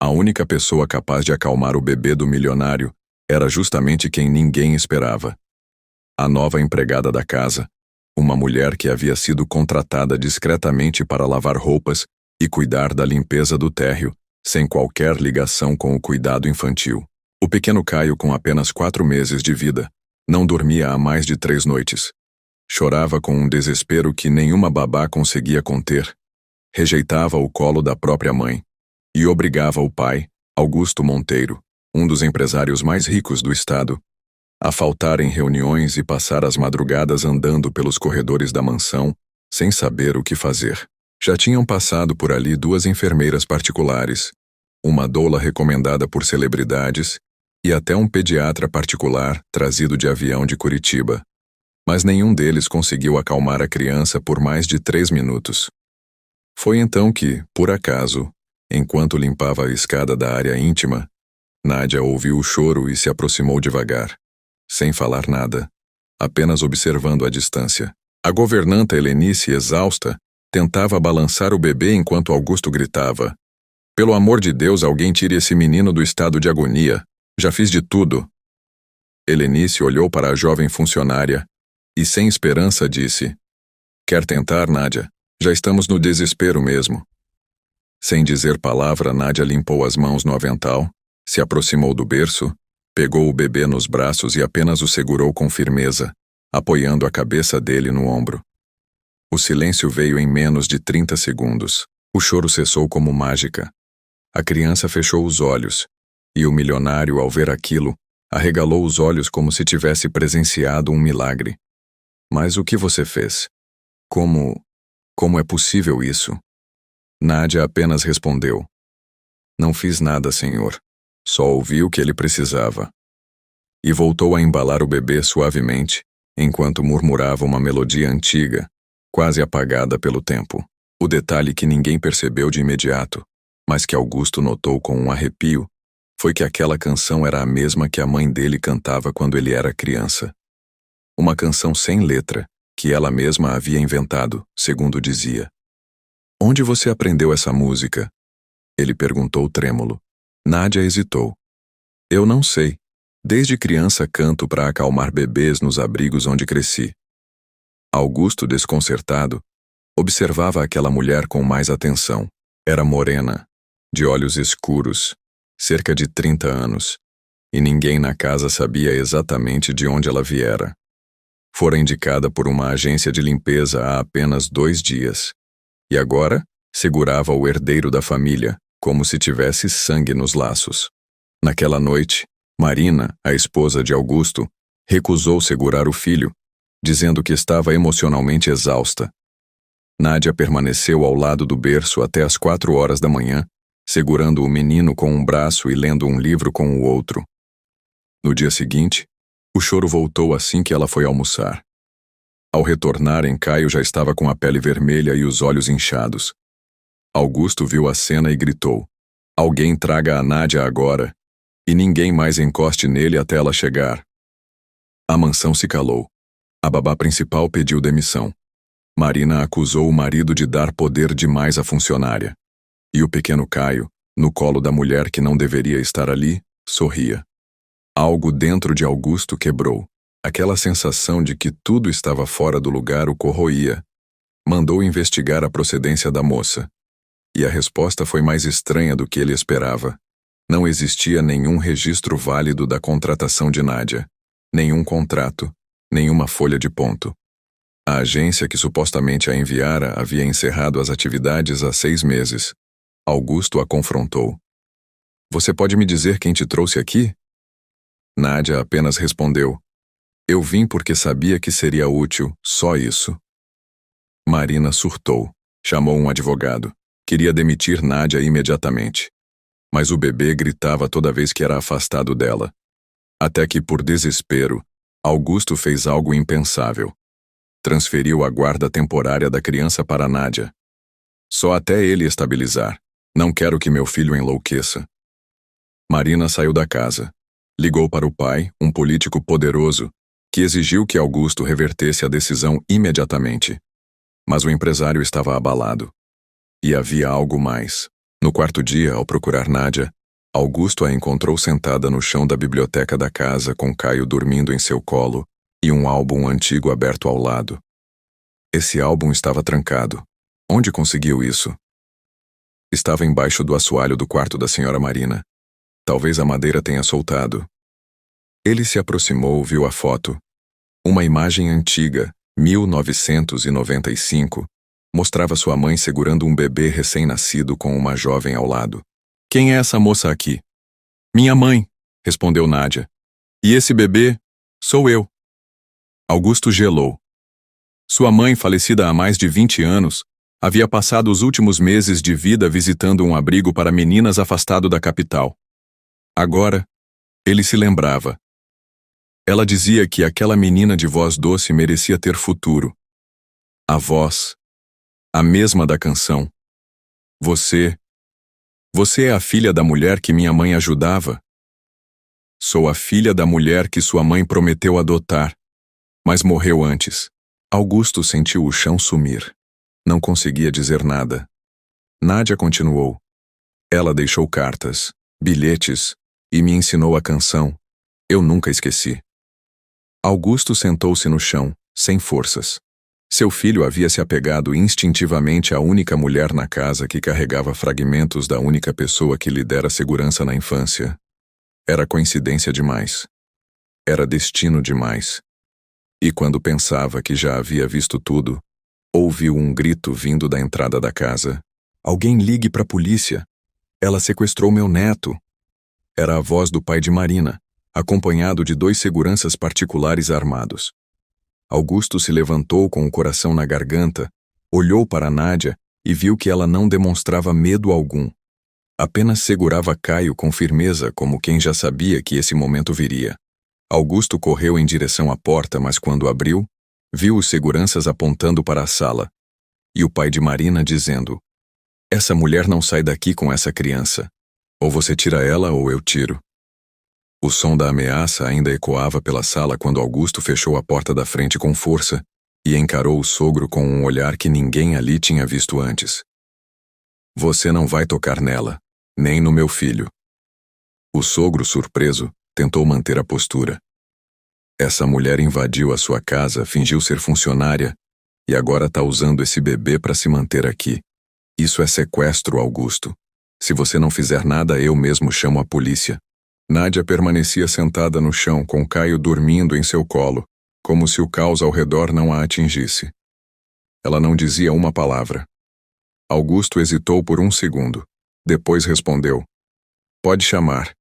A única pessoa capaz de acalmar o bebê do milionário era justamente quem ninguém esperava. A nova empregada da casa, uma mulher que havia sido contratada discretamente para lavar roupas e cuidar da limpeza do térreo, sem qualquer ligação com o cuidado infantil. O pequeno Caio, com apenas 4 meses de vida, não dormia há mais de 3 noites. Chorava com um desespero que nenhuma babá conseguia conter. Rejeitava o colo da própria mãe e obrigava o pai, Augusto Monteiro, um dos empresários mais ricos do estado, a faltar em reuniões e passar as madrugadas andando pelos corredores da mansão, sem saber o que fazer. Já tinham passado por ali 2 enfermeiras particulares, uma doula recomendada por celebridades e até um pediatra particular trazido de avião de Curitiba. Mas nenhum deles conseguiu acalmar a criança por mais de 3 minutos. Foi então que, por acaso, enquanto limpava a escada da área íntima, Nádia ouviu o choro e se aproximou devagar, sem falar nada, apenas observando à distância. A governanta Helenice, exausta, tentava balançar o bebê enquanto Augusto gritava: "Pelo amor de Deus, alguém tire esse menino do estado de agonia. Já fiz de tudo." Helenice olhou para a jovem funcionária e, sem esperança, disse: "Quer tentar, Nádia? Já estamos no desespero mesmo." Sem dizer palavra, Nádia limpou as mãos no avental, se aproximou do berço, pegou o bebê nos braços e apenas o segurou com firmeza, apoiando a cabeça dele no ombro. O silêncio veio em menos de 30 segundos. O choro cessou como mágica. A criança fechou os olhos, e o milionário, ao ver aquilo, arregalou os olhos como se tivesse presenciado um milagre. "Mas o que você fez? Como é possível isso?" Nádia apenas respondeu: "Não fiz nada, senhor. Só ouvi o que ele precisava." E voltou a embalar o bebê suavemente, enquanto murmurava uma melodia antiga, quase apagada pelo tempo. O detalhe que ninguém percebeu de imediato, mas que Augusto notou com um arrepio, foi que aquela canção era a mesma que a mãe dele cantava quando ele era criança. Uma canção sem letra, que ela mesma havia inventado, segundo dizia. "Onde você aprendeu essa música?" ele perguntou trêmulo. Nádia hesitou. "Eu não sei. Desde criança canto para acalmar bebês nos abrigos onde cresci." Augusto, desconcertado, observava aquela mulher com mais atenção. Era morena, de olhos escuros, cerca de 30 anos, e ninguém na casa sabia exatamente de onde ela viera. Fora indicada por uma agência de limpeza há apenas 2 dias. E agora segurava o herdeiro da família, como se tivesse sangue nos laços. Naquela noite, Marina, a esposa de Augusto, recusou segurar o filho, dizendo que estava emocionalmente exausta. Nádia permaneceu ao lado do berço até as 4 horas da manhã, segurando o menino com um braço e lendo um livro com o outro. No dia seguinte, o choro voltou assim que ela foi almoçar. Ao retornarem, Caio já estava com a pele vermelha e os olhos inchados. Augusto viu a cena e gritou: "Alguém traga a Nádia agora, e ninguém mais encoste nele até ela chegar." A mansão se calou. A babá principal pediu demissão. Marina acusou o marido de dar poder demais à funcionária. E o pequeno Caio, no colo da mulher que não deveria estar ali, sorria. Algo dentro de Augusto quebrou. Aquela sensação de que tudo estava fora do lugar o corroía. Mandou investigar a procedência da moça. E a resposta foi mais estranha do que ele esperava. Não existia nenhum registro válido da contratação de Nádia. Nenhum contrato, nenhuma folha de ponto. A agência que supostamente a enviara havia encerrado as atividades há 6 meses. Augusto a confrontou. "Você pode me dizer quem te trouxe aqui?" Nádia apenas respondeu: "Eu vim porque sabia que seria útil, só isso." Marina surtou, chamou um advogado. Queria demitir Nádia imediatamente. Mas o bebê gritava toda vez que era afastado dela. Até que, por desespero, Augusto fez algo impensável. Transferiu a guarda temporária da criança para Nádia. "Só até ele estabilizar. Não quero que meu filho enlouqueça." Marina saiu da casa. Ligou para o pai, um político poderoso, que exigiu que Augusto revertesse a decisão imediatamente. Mas o empresário estava abalado. E havia algo mais. No quarto dia, ao procurar Nádia, Augusto a encontrou sentada no chão da biblioteca da casa com Caio dormindo em seu colo e um álbum antigo aberto ao lado. Esse álbum estava trancado. Onde conseguiu isso? Estava embaixo do assoalho do quarto da senhora Marina. Talvez a madeira tenha soltado. Ele se aproximou, viu a foto. Uma imagem antiga, 1995, mostrava sua mãe segurando um bebê recém-nascido com uma jovem ao lado. Quem é essa moça aqui? Minha mãe, respondeu Nádia. E esse bebê? Sou eu. Augusto gelou. Sua mãe, falecida há mais de 20 anos, havia passado os últimos meses de vida visitando um abrigo para meninas afastado da capital. Agora, ele se lembrava. Ela dizia que aquela menina de voz doce merecia ter futuro. A voz, a mesma da canção. Você é a filha da mulher que minha mãe ajudava? Sou a filha da mulher que sua mãe prometeu adotar, mas morreu antes. Augusto sentiu o chão sumir. Não conseguia dizer nada. Nádia continuou. Ela deixou cartas, bilhetes, e me ensinou a canção. Eu nunca esqueci. Augusto sentou-se no chão, sem forças. Seu filho havia se apegado instintivamente à única mulher na casa que carregava fragmentos da única pessoa que lhe dera segurança na infância. Era coincidência demais. Era destino demais. E quando pensava que já havia visto tudo, ouviu um grito vindo da entrada da casa. Alguém ligue para a polícia. Ela sequestrou meu neto. Era a voz do pai de Marina, acompanhado de 2 seguranças particulares armados. Augusto se levantou com o coração na garganta, olhou para Nádia e viu que ela não demonstrava medo algum. Apenas segurava Caio com firmeza, como quem já sabia que esse momento viria. Augusto correu em direção à porta, mas quando abriu, viu os seguranças apontando para a sala. E o pai de Marina dizendo: Essa mulher não sai daqui com essa criança. Ou você tira ela ou eu tiro. O som da ameaça ainda ecoava pela sala quando Augusto fechou a porta da frente com força e encarou o sogro com um olhar que ninguém ali tinha visto antes. Você não vai tocar nela, nem no meu filho. O sogro, surpreso, tentou manter a postura. Essa mulher invadiu a sua casa, fingiu ser funcionária e agora está usando esse bebê para se manter aqui. Isso é sequestro, Augusto. Se você não fizer nada, eu mesmo chamo a polícia. Nádia permanecia sentada no chão, com Caio dormindo em seu colo, como se o caos ao redor não a atingisse. Ela não dizia uma palavra. Augusto hesitou por um segundo. Depois respondeu: Pode chamar.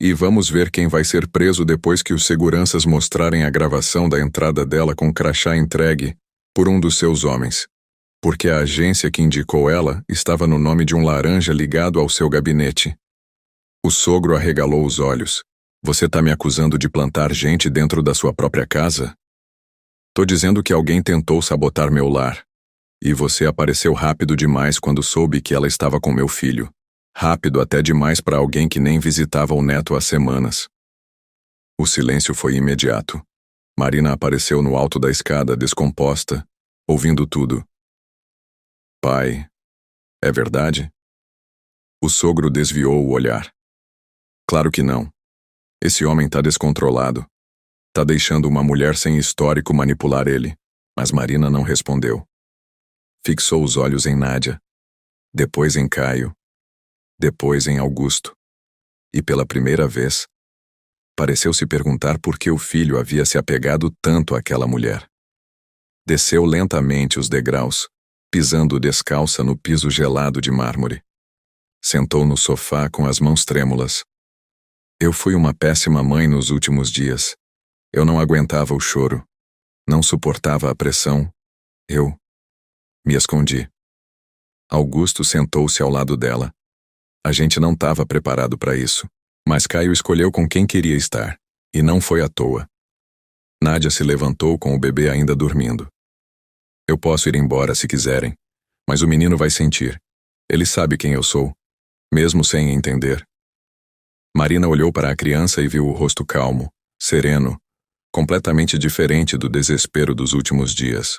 E vamos ver quem vai ser preso depois que os seguranças mostrarem a gravação da entrada dela com crachá entregue por um dos seus homens. Porque a agência que indicou ela estava no nome de um laranja ligado ao seu gabinete. O sogro arregalou os olhos. Você tá me acusando de plantar gente dentro da sua própria casa? Tô dizendo que alguém tentou sabotar meu lar. E você apareceu rápido demais quando soube que ela estava com meu filho. Rápido até demais para alguém que nem visitava o neto há semanas. O silêncio foi imediato. Marina apareceu no alto da escada, descomposta, ouvindo tudo. Pai, é verdade? O sogro desviou o olhar. Claro que não. Esse homem tá descontrolado. Tá deixando uma mulher sem histórico manipular ele. Mas Marina não respondeu. Fixou os olhos em Nádia. Depois em Caio. Depois em Augusto. E pela primeira vez, pareceu se perguntar por que o filho havia se apegado tanto àquela mulher. Desceu lentamente os degraus, pisando descalça no piso gelado de mármore. Sentou no sofá com as mãos trêmulas. Eu fui uma péssima mãe nos últimos dias. Eu não aguentava o choro. Não suportava a pressão. Eu me escondi. Augusto sentou-se ao lado dela. A gente não estava preparado para isso, mas Caio escolheu com quem queria estar, e não foi à toa. Nádia se levantou com o bebê ainda dormindo. Eu posso ir embora se quiserem, mas o menino vai sentir. Ele sabe quem eu sou, mesmo sem entender. Marina olhou para a criança e viu o rosto calmo, sereno, completamente diferente do desespero dos últimos dias.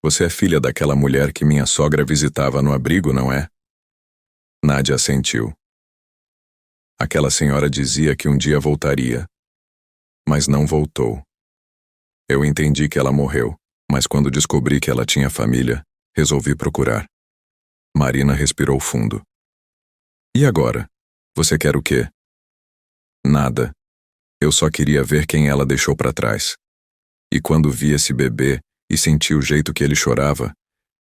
Você é filha daquela mulher que minha sogra visitava no abrigo, não é? Nádia assentiu. Aquela senhora dizia que um dia voltaria, mas não voltou. Eu entendi que ela morreu, mas quando descobri que ela tinha família, resolvi procurar. Marina respirou fundo. E agora? Você quer o quê? Nada. Eu só queria ver quem ela deixou para trás. E quando vi esse bebê e senti o jeito que ele chorava,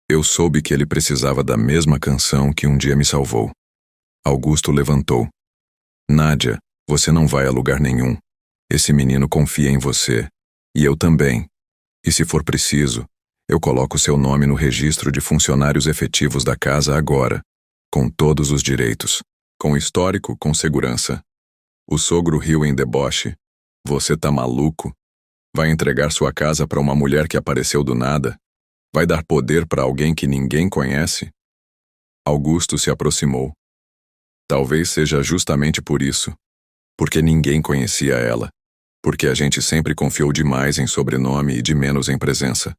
eu soube que ele precisava da mesma canção que um dia me salvou. Augusto levantou. Nádia, você não vai a lugar nenhum. Esse menino confia em você. E eu também. E se for preciso, eu coloco seu nome no registro de funcionários efetivos da casa agora, com todos os direitos, com histórico, com segurança. O sogro riu em deboche. Você tá maluco? Vai entregar sua casa para uma mulher que apareceu do nada? Vai dar poder para alguém que ninguém conhece? Augusto se aproximou. Talvez seja justamente por isso. Porque ninguém conhecia ela. Porque a gente sempre confiou demais em sobrenome e de menos em presença.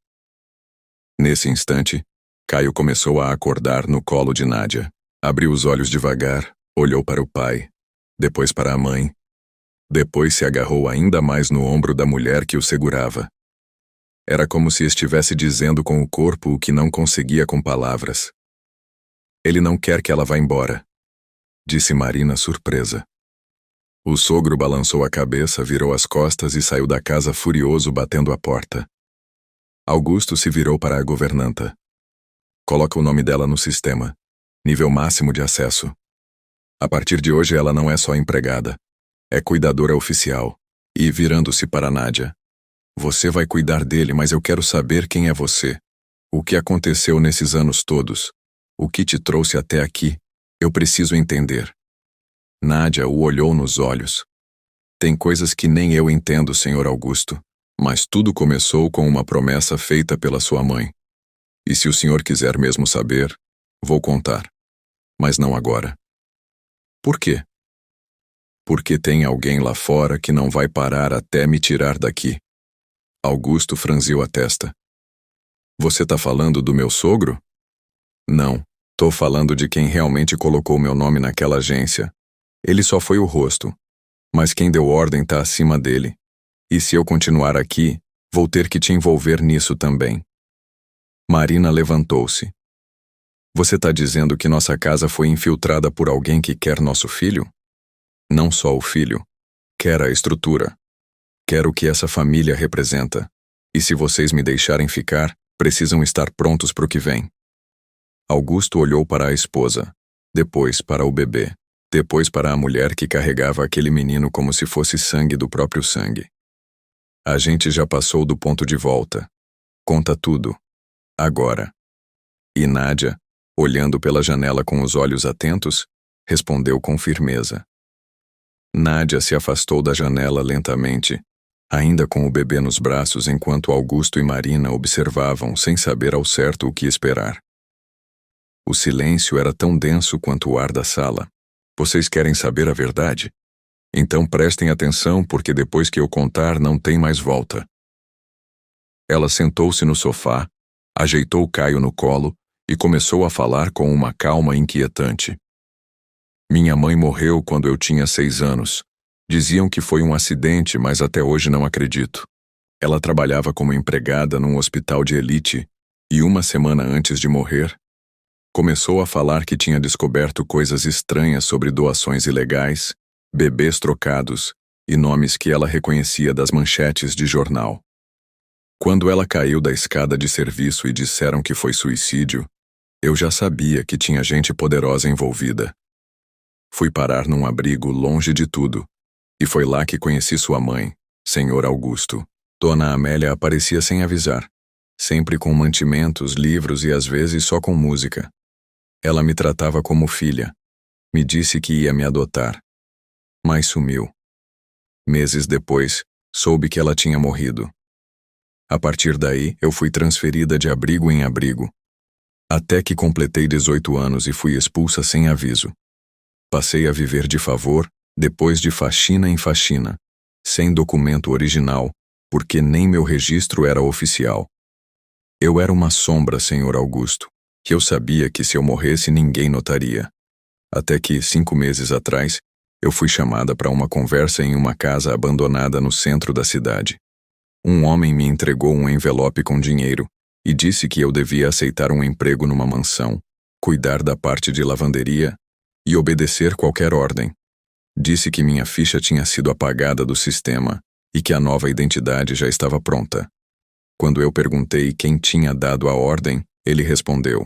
Nesse instante, Caio começou a acordar no colo de Nádia. Abriu os olhos devagar, olhou para o pai, depois para a mãe. Depois se agarrou ainda mais no ombro da mulher que o segurava. Era como se estivesse dizendo com o corpo o que não conseguia com palavras. Ele não quer que ela vá embora, disse Marina surpresa. O sogro balançou a cabeça, virou as costas e saiu da casa furioso batendo a porta. Augusto se virou para a governanta. Coloca o nome dela no sistema. Nível máximo de acesso. A partir de hoje ela não é só empregada. É cuidadora oficial. E virando-se para Nádia. Você vai cuidar dele, mas eu quero saber quem é você. O que aconteceu nesses anos todos? O que te trouxe até aqui? Eu preciso entender. Nádia o olhou nos olhos. Tem coisas que nem eu entendo, senhor Augusto, mas tudo começou com uma promessa feita pela sua mãe. E se o senhor quiser mesmo saber, vou contar. Mas não agora. Por quê? Porque tem alguém lá fora que não vai parar até me tirar daqui. Augusto franziu a testa. Você tá falando do meu sogro? Não, tô falando de quem realmente colocou meu nome naquela agência. Ele só foi o rosto. Mas quem deu ordem tá acima dele. E se eu continuar aqui, vou ter que te envolver nisso também. Marina levantou-se. Você tá dizendo que nossa casa foi infiltrada por alguém que quer nosso filho? Não só o filho. Quer a estrutura. Quer o que essa família representa. E se vocês me deixarem ficar, precisam estar prontos para o que vem. Augusto olhou para a esposa, depois para o bebê. Depois para a mulher que carregava aquele menino como se fosse sangue do próprio sangue. A gente já passou do ponto de volta. Conta tudo. Agora. E Nádia, olhando pela janela com os olhos atentos, respondeu com firmeza. Nádia se afastou da janela lentamente, ainda com o bebê nos braços enquanto Augusto e Marina observavam sem saber ao certo o que esperar. O silêncio era tão denso quanto o ar da sala. Vocês querem saber a verdade? Então prestem atenção porque depois que eu contar não tem mais volta. Ela sentou-se no sofá, ajeitou Caio no colo e começou a falar com uma calma inquietante. Minha mãe morreu quando eu tinha 6 anos. Diziam que foi um acidente, mas até hoje não acredito. Ela trabalhava como empregada num hospital de elite e uma semana antes de morrer, começou a falar que tinha descoberto coisas estranhas sobre doações ilegais, bebês trocados e nomes que ela reconhecia das manchetes de jornal. Quando ela caiu da escada de serviço e disseram que foi suicídio, eu já sabia que tinha gente poderosa envolvida. Fui parar num abrigo longe de tudo, e foi lá que conheci sua mãe, senhor Augusto. Dona Amélia aparecia sem avisar, sempre com mantimentos, livros e às vezes só com música. Ela me tratava como filha. Me disse que ia me adotar. Mas sumiu. Meses depois, soube que ela tinha morrido. A partir daí, eu fui transferida de abrigo em abrigo. Até que completei 18 anos e fui expulsa sem aviso. Passei a viver de favor, depois de faxina em faxina, sem documento original, porque nem meu registro era oficial. Eu era uma sombra, senhor Augusto. Eu sabia que se eu morresse ninguém notaria. Até que, 5 meses atrás, eu fui chamada para uma conversa em uma casa abandonada no centro da cidade. Um homem me entregou um envelope com dinheiro e disse que eu devia aceitar um emprego numa mansão, cuidar da parte de lavanderia e obedecer qualquer ordem. Disse que minha ficha tinha sido apagada do sistema e que a nova identidade já estava pronta. Quando eu perguntei quem tinha dado a ordem, ele respondeu: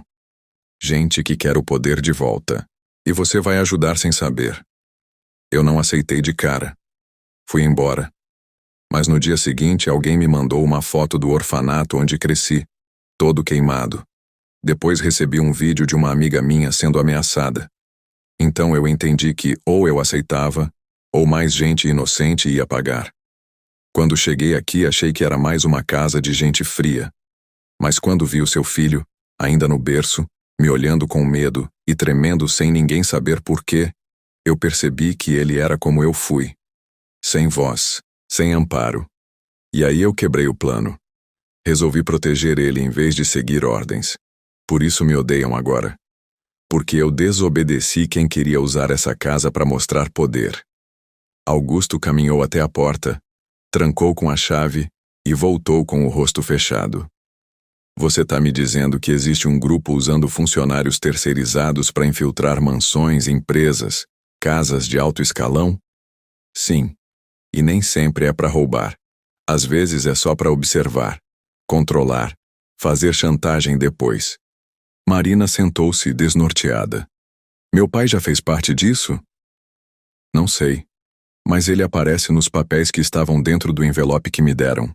"Gente que quer o poder de volta, e você vai ajudar sem saber." Eu não aceitei de cara. Fui embora. Mas no dia seguinte alguém me mandou uma foto do orfanato onde cresci, todo queimado. Depois recebi um vídeo de uma amiga minha sendo ameaçada. Então eu entendi que ou eu aceitava, ou mais gente inocente ia pagar. Quando cheguei aqui achei que era mais uma casa de gente fria. Mas quando vi o seu filho, ainda no berço, me olhando com medo e tremendo sem ninguém saber por quê, eu percebi que ele era como eu fui. Sem voz, sem amparo. E aí eu quebrei o plano. Resolvi proteger ele em vez de seguir ordens. Por isso me odeiam agora. Porque eu desobedeci quem queria usar essa casa para mostrar poder. Augusto caminhou até a porta, trancou com a chave e voltou com o rosto fechado. Você tá me dizendo que existe um grupo usando funcionários terceirizados para infiltrar mansões, empresas, casas de alto escalão? Sim. E nem sempre é para roubar. Às vezes é só para observar, controlar, fazer chantagem depois. Marina sentou-se desnorteada. Meu pai já fez parte disso? Não sei. Mas ele aparece nos papéis que estavam dentro do envelope que me deram.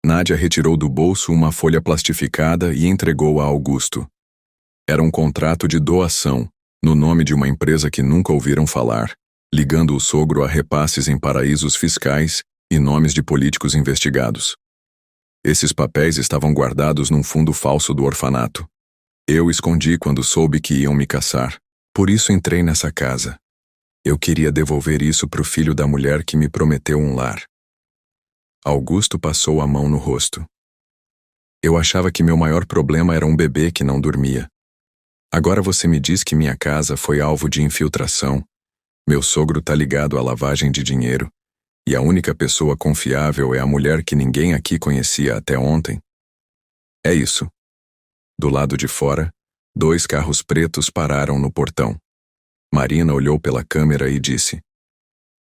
Nádia retirou do bolso uma folha plastificada e entregou a Augusto. Era um contrato de doação, no nome de uma empresa que nunca ouviram falar, ligando o sogro a repasses em paraísos fiscais e nomes de políticos investigados. Esses papéis estavam guardados num fundo falso do orfanato. Eu escondi quando soube que iam me caçar. Por isso entrei nessa casa. Eu queria devolver isso pro filho da mulher que me prometeu um lar. Augusto passou a mão no rosto. Eu achava que meu maior problema era um bebê que não dormia. Agora você me diz que minha casa foi alvo de infiltração, meu sogro tá ligado à lavagem de dinheiro, e a única pessoa confiável é a mulher que ninguém aqui conhecia até ontem. É isso. Do lado de fora, 2 carros pretos pararam no portão. Marina olhou pela câmera e disse: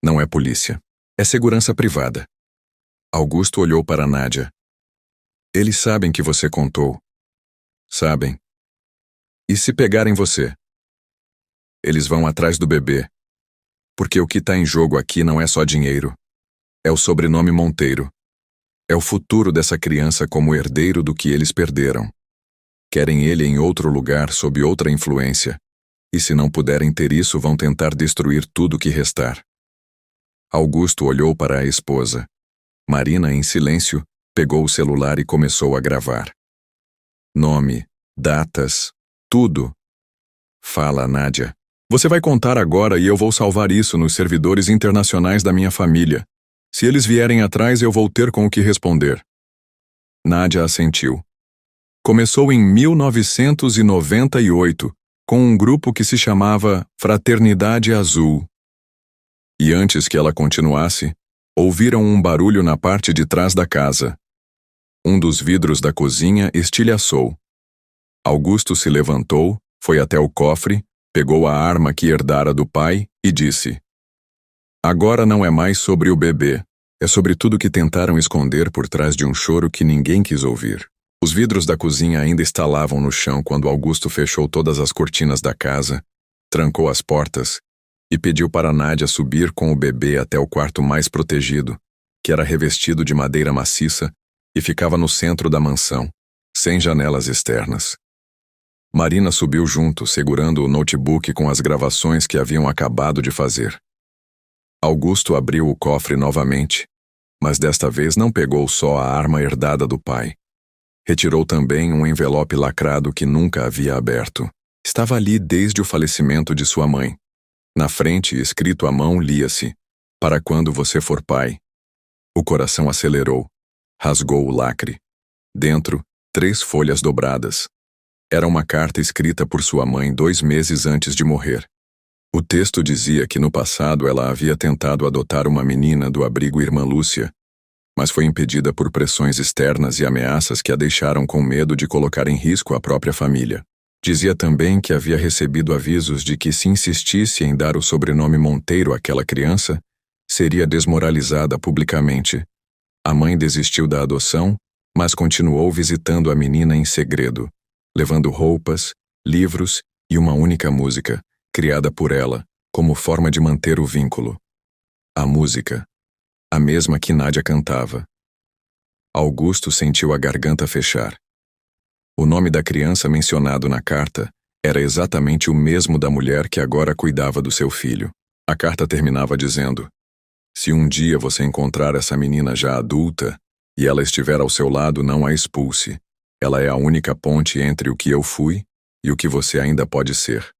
"Não é polícia, é segurança privada." Augusto olhou para Nádia. "Eles sabem que você contou." "Sabem." "E se pegarem você?" "Eles vão atrás do bebê. Porque o que está em jogo aqui não é só dinheiro. É o sobrenome Monteiro. É o futuro dessa criança como herdeiro do que eles perderam. Querem ele em outro lugar sob outra influência. E se não puderem ter isso, vão tentar destruir tudo o que restar." Augusto olhou para a esposa. Marina, em silêncio, pegou o celular e começou a gravar. Nome, datas, tudo. "Fala, Nádia. Você vai contar agora e eu vou salvar isso nos servidores internacionais da minha família. Se eles vierem atrás, eu vou ter com o que responder." Nádia assentiu. "Começou em 1998, com um grupo que se chamava Fraternidade Azul." E antes que ela continuasse, ouviram um barulho na parte de trás da casa. Um dos vidros da cozinha estilhaçou. Augusto se levantou, foi até o cofre, pegou a arma que herdara do pai e disse: "Agora não é mais sobre o bebê, é sobre tudo que tentaram esconder por trás de um choro que ninguém quis ouvir." Os vidros da cozinha ainda estalavam no chão quando Augusto fechou todas as cortinas da casa, trancou as portas e pediu para Nádia subir com o bebê até o quarto mais protegido, que era revestido de madeira maciça e ficava no centro da mansão, sem janelas externas. Marina subiu junto, segurando o notebook com as gravações que haviam acabado de fazer. Augusto abriu o cofre novamente, mas desta vez não pegou só a arma herdada do pai. Retirou também um envelope lacrado que nunca havia aberto. Estava ali desde o falecimento de sua mãe. Na frente, escrito à mão, lia-se: "Para quando você for pai." O coração acelerou. Rasgou o lacre. Dentro, 3 folhas dobradas. Era uma carta escrita por sua mãe 2 meses antes de morrer. O texto dizia que no passado ela havia tentado adotar uma menina do abrigo Irmã Lúcia, mas foi impedida por pressões externas e ameaças que a deixaram com medo de colocar em risco a própria família. Dizia também que havia recebido avisos de que, se insistisse em dar o sobrenome Monteiro àquela criança, seria desmoralizada publicamente. A mãe desistiu da adoção, mas continuou visitando a menina em segredo, levando roupas, livros e uma única música, criada por ela, como forma de manter o vínculo. A música, a mesma que Nádia cantava. Augusto sentiu a garganta fechar. O nome da criança mencionado na carta era exatamente o mesmo da mulher que agora cuidava do seu filho. A carta terminava dizendo: "Se um dia você encontrar essa menina já adulta e ela estiver ao seu lado, não a expulse. Ela é a única ponte entre o que eu fui e o que você ainda pode ser."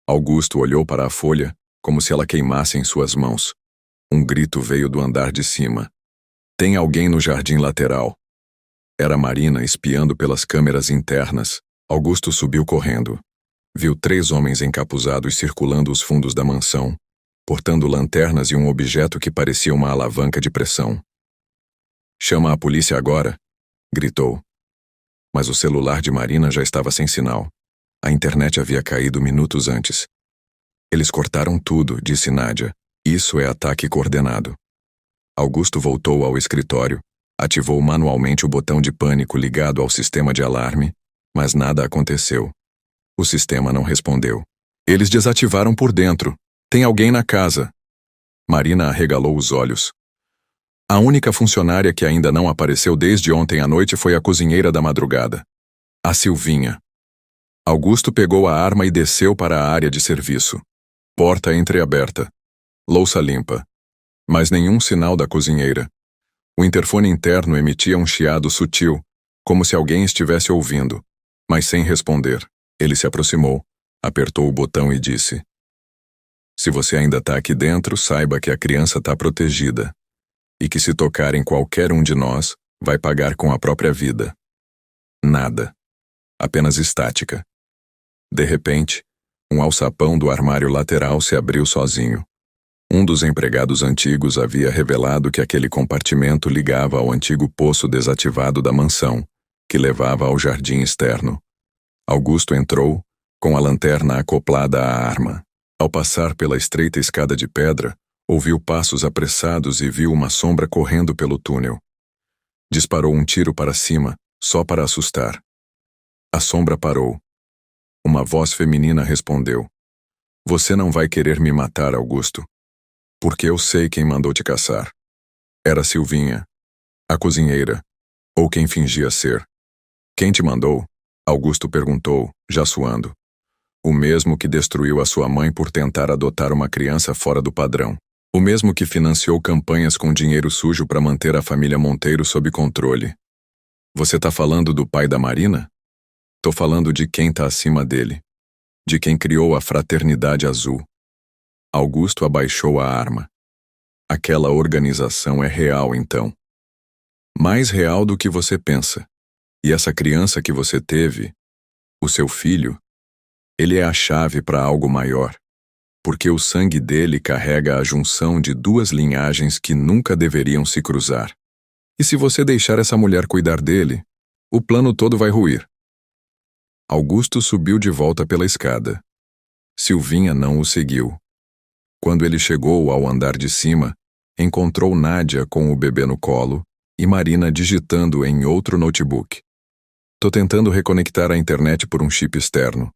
Augusto olhou para a folha como se ela queimasse em suas mãos. Um grito veio do andar de cima. "Tem alguém no jardim lateral." Era Marina espiando pelas câmeras internas. Augusto subiu correndo. Viu 3 homens encapuzados circulando os fundos da mansão, portando lanternas e um objeto que parecia uma alavanca de pressão. "Chama a polícia agora!" gritou. Mas o celular de Marina já estava sem sinal. A internet havia caído minutos antes. "Eles cortaram tudo", disse Nádia. "Isso é ataque coordenado." Augusto voltou ao escritório, ativou manualmente o botão de pânico ligado ao sistema de alarme, mas nada aconteceu. O sistema não respondeu. "Eles desativaram por dentro. Tem alguém na casa." Marina arregalou os olhos. A única funcionária que ainda não apareceu desde ontem à noite foi a cozinheira da madrugada, a Silvinha. Augusto pegou a arma e desceu para a área de serviço. Porta entreaberta. Louça limpa. Mas nenhum sinal da cozinheira. O interfone interno emitia um chiado sutil, como se alguém estivesse ouvindo, mas sem responder. Ele se aproximou, apertou o botão e disse: "Se você ainda está aqui dentro, saiba que a criança está protegida, e que se tocar em qualquer um de nós, vai pagar com a própria vida." Nada. Apenas estática. De repente, um alçapão do armário lateral se abriu sozinho. Um dos empregados antigos havia revelado que aquele compartimento ligava ao antigo poço desativado da mansão, que levava ao jardim externo. Augusto entrou, com a lanterna acoplada à arma. Ao passar pela estreita escada de pedra, ouviu passos apressados e viu uma sombra correndo pelo túnel. Disparou um tiro para cima, só para assustar. A sombra parou. Uma voz feminina respondeu: "Você não vai querer me matar, Augusto, porque eu sei quem mandou te caçar." Era Silvinha, a cozinheira, ou quem fingia ser. "Quem te mandou?" Augusto perguntou, já suando. "O mesmo que destruiu a sua mãe por tentar adotar uma criança fora do padrão. O mesmo que financiou campanhas com dinheiro sujo para manter a família Monteiro sob controle." "Você tá falando do pai da Marina?" "Tô falando de quem tá acima dele. De quem criou a Fraternidade Azul." Augusto abaixou a arma. "Aquela organização é real, então. Mais real do que você pensa. E essa criança que você teve, o seu filho, ele é a chave para algo maior, porque o sangue dele carrega a junção de 2 linhagens que nunca deveriam se cruzar. E se você deixar essa mulher cuidar dele, o plano todo vai ruir." Augusto subiu de volta pela escada. Silvinha não o seguiu. Quando ele chegou ao andar de cima, encontrou Nádia com o bebê no colo e Marina digitando em outro notebook. "Tô tentando reconectar a internet por um chip externo.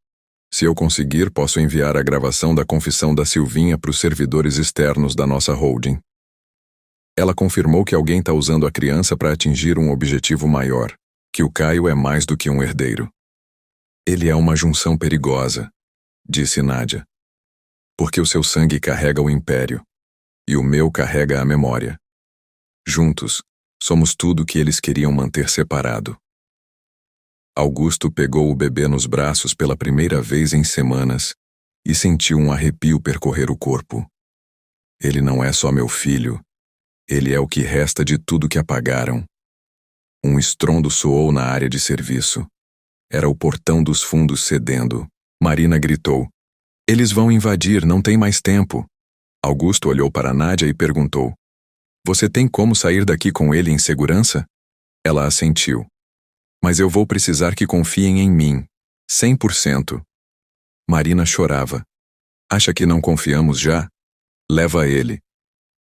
Se eu conseguir, posso enviar a gravação da confissão da Silvinha para os servidores externos da nossa holding." Ela confirmou que alguém está usando a criança para atingir um objetivo maior, que o Caio é mais do que um herdeiro. "Ele é uma junção perigosa", disse Nádia, "porque o seu sangue carrega o império, e o meu carrega a memória. Juntos, somos tudo que eles queriam manter separado." Augusto pegou o bebê nos braços pela primeira vez em semanas e sentiu um arrepio percorrer o corpo. "Ele não é só meu filho, ele é o que resta de tudo que apagaram." Um estrondo soou na área de serviço. Era o portão dos fundos cedendo. Marina gritou. Eles vão invadir, não tem mais tempo. Augusto olhou para Nádia e perguntou. Você tem como sair daqui com ele em segurança? Ela assentiu. Mas eu vou precisar que confiem em mim. 100%. Marina chorava. Acha que não confiamos já? Leva ele.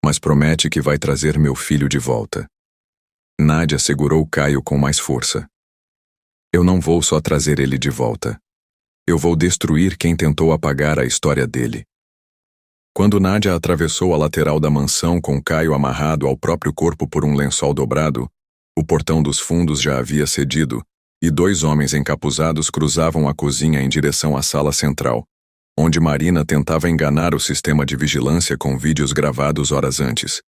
Mas promete que vai trazer meu filho de volta. Nádia segurou Caio com mais força. Eu não vou só trazer ele de volta. Eu vou destruir quem tentou apagar a história dele. Quando Nádia atravessou a lateral da mansão com Caio amarrado ao próprio corpo por um lençol dobrado, o portão dos fundos já havia cedido e 2 homens encapuzados cruzavam a cozinha em direção à sala central, onde Marina tentava enganar o sistema de vigilância com vídeos gravados horas antes.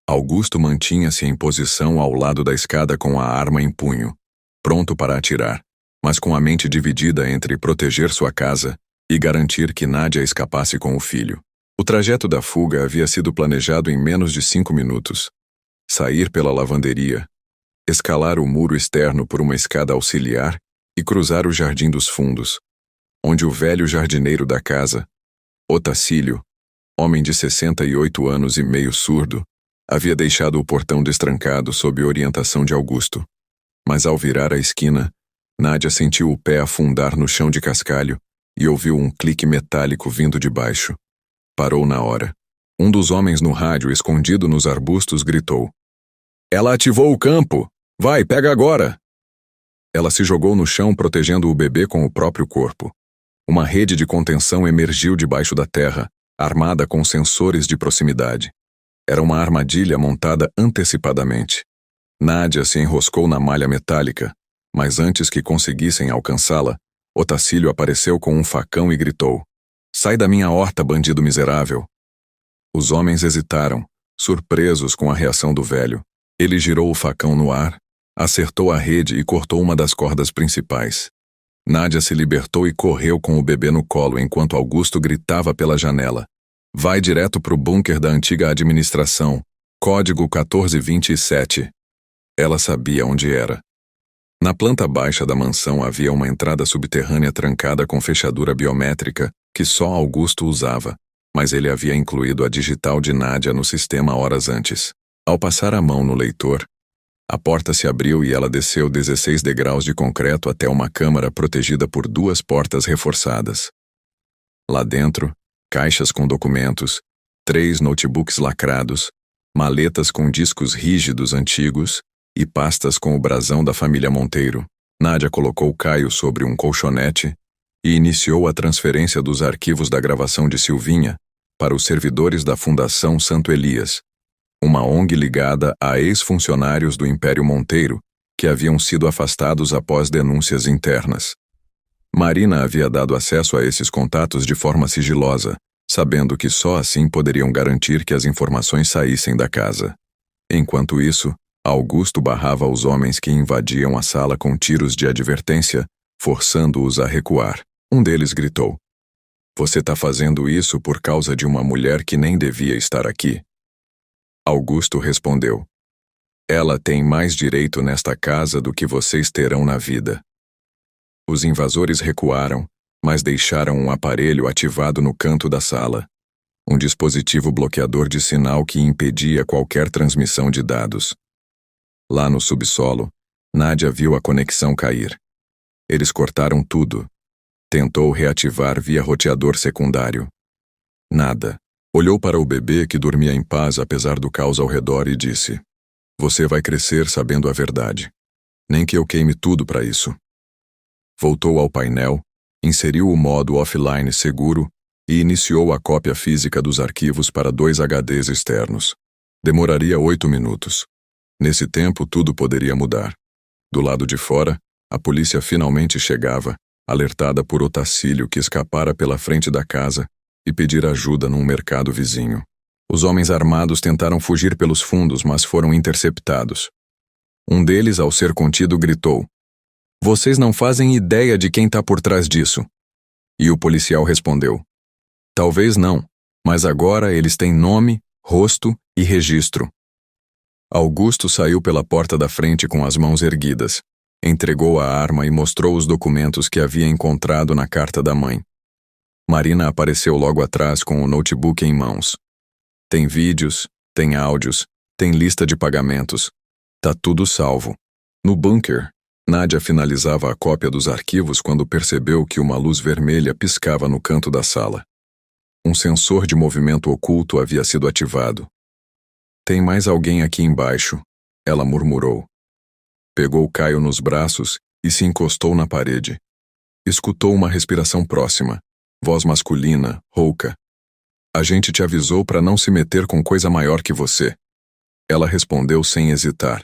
Augusto mantinha-se em posição ao lado da escada com a arma em punho, pronto para atirar, mas com a mente dividida entre proteger sua casa e garantir que Nádia escapasse com o filho. O trajeto da fuga havia sido planejado em menos de 5 minutos. Sair pela lavanderia, escalar o muro externo por uma escada auxiliar e cruzar o jardim dos fundos, onde o velho jardineiro da casa, Otacílio, homem de 68 anos e meio surdo, havia deixado o portão destrancado sob orientação de Augusto. Mas ao virar a esquina, Nádia sentiu o pé afundar no chão de cascalho e ouviu um clique metálico vindo de baixo. Parou na hora. Um dos homens no rádio, escondido nos arbustos, gritou. Ela ativou o campo! Vai, pega agora! Ela se jogou no chão protegendo o bebê com o próprio corpo. Uma rede de contenção emergiu debaixo da terra, armada com sensores de proximidade. Era uma armadilha montada antecipadamente. Nádia se enroscou na malha metálica, mas antes que conseguissem alcançá-la, Otacílio apareceu com um facão e gritou. Sai da minha horta, bandido miserável! Os homens hesitaram, surpresos com a reação do velho. Ele girou o facão no ar, acertou a rede e cortou uma das cordas principais. Nádia se libertou e correu com o bebê no colo enquanto Augusto gritava pela janela. Vai direto pro bunker da antiga administração, código 1427. Ela sabia onde era. Na planta baixa da mansão havia uma entrada subterrânea trancada com fechadura biométrica que só Augusto usava, mas ele havia incluído a digital de Nádia no sistema horas antes. Ao passar a mão no leitor, a porta se abriu e ela desceu 16 degraus de concreto até uma câmara protegida por 2 portas reforçadas. Lá dentro, caixas com documentos, 3 notebooks lacrados, maletas com discos rígidos antigos e pastas com o brasão da família Monteiro. Nádia colocou Caio sobre um colchonete e iniciou a transferência dos arquivos da gravação de Silvinha para os servidores da Fundação Santo Elias, uma ONG ligada a ex-funcionários do Império Monteiro que haviam sido afastados após denúncias internas. Marina havia dado acesso a esses contatos de forma sigilosa, sabendo que só assim poderiam garantir que as informações saíssem da casa. Enquanto isso, Augusto barrava os homens que invadiam a sala com tiros de advertência, forçando-os a recuar. Um deles gritou. Você tá fazendo isso por causa de uma mulher que nem devia estar aqui. Augusto respondeu. Ela tem mais direito nesta casa do que vocês terão na vida. Os invasores recuaram, mas deixaram um aparelho ativado no canto da sala. Um dispositivo bloqueador de sinal que impedia qualquer transmissão de dados. Lá no subsolo, Nádia viu a conexão cair. Eles cortaram tudo. Tentou reativar via roteador secundário. Nada. Olhou para o bebê que dormia em paz apesar do caos ao redor e disse: Você vai crescer sabendo a verdade. Nem que eu queime tudo para isso. Voltou ao painel, inseriu o modo offline seguro e iniciou a cópia física dos arquivos para 2 HDs externos. Demoraria 8 minutos. Nesse tempo, tudo poderia mudar. Do lado de fora, a polícia finalmente chegava, alertada por Otacílio que escapara pela frente da casa e pedir ajuda num mercado vizinho. Os homens armados tentaram fugir pelos fundos, mas foram interceptados. Um deles, ao ser contido, gritou: Vocês não fazem ideia de quem está por trás disso. E o policial respondeu: Talvez não, mas agora eles têm nome, rosto e registro. Augusto saiu pela porta da frente com as mãos erguidas. Entregou a arma e mostrou os documentos que havia encontrado na carta da mãe. Marina apareceu logo atrás com o notebook em mãos. Tem vídeos, tem áudios, tem lista de pagamentos. Tá tudo salvo. No bunker, Nádia finalizava a cópia dos arquivos quando percebeu que uma luz vermelha piscava no canto da sala. Um sensor de movimento oculto havia sido ativado. Tem mais alguém aqui embaixo, ela murmurou. Pegou Caio nos braços e se encostou na parede. Escutou uma respiração próxima, voz masculina, rouca. A gente te avisou para não se meter com coisa maior que você. Ela respondeu sem hesitar.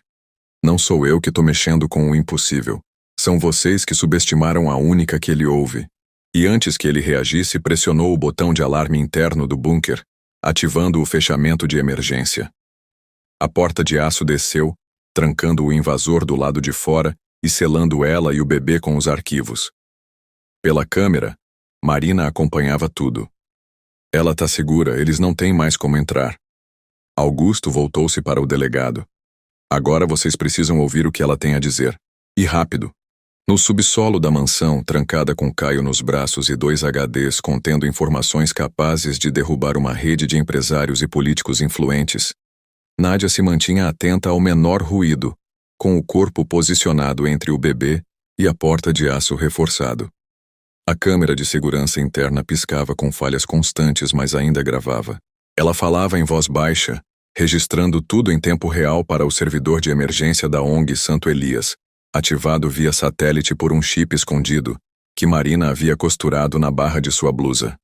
Não sou eu que tô mexendo com o impossível. São vocês que subestimaram a única que ele ouve. E antes que ele reagisse, pressionou o botão de alarme interno do bunker, ativando o fechamento de emergência. A porta de aço desceu, trancando o invasor do lado de fora e selando ela e o bebê com os arquivos. Pela câmera, Marina acompanhava tudo. Ela tá segura, eles não têm mais como entrar. Augusto voltou-se para o delegado. Agora vocês precisam ouvir o que ela tem a dizer. E rápido. No subsolo da mansão, trancada com Caio nos braços e 2 HDs contendo informações capazes de derrubar uma rede de empresários e políticos influentes, Nádia se mantinha atenta ao menor ruído, com o corpo posicionado entre o bebê e a porta de aço reforçado. A câmera de segurança interna piscava com falhas constantes, mas ainda gravava. Ela falava em voz baixa, registrando tudo em tempo real para o servidor de emergência da ONG Santo Elias, ativado via satélite por um chip escondido, que Marina havia costurado na barra de sua blusa.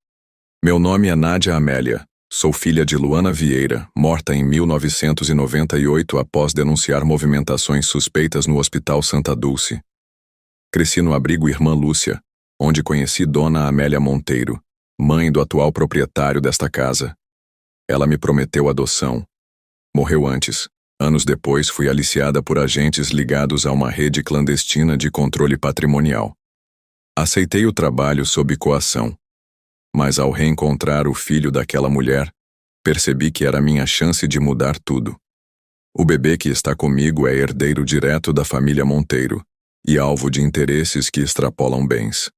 Meu nome é Nádia Amélia. Sou filha de Luana Vieira, morta em 1998 após denunciar movimentações suspeitas no Hospital Santa Dulce. Cresci no abrigo Irmã Lúcia, onde conheci Dona Amélia Monteiro, mãe do atual proprietário desta casa. Ela me prometeu adoção. Morreu antes. Anos depois fui aliciada por agentes ligados a uma rede clandestina de controle patrimonial. Aceitei o trabalho sob coação. Mas ao reencontrar o filho daquela mulher, percebi que era minha chance de mudar tudo. O bebê que está comigo é herdeiro direto da família Monteiro e alvo de interesses que extrapolam bens.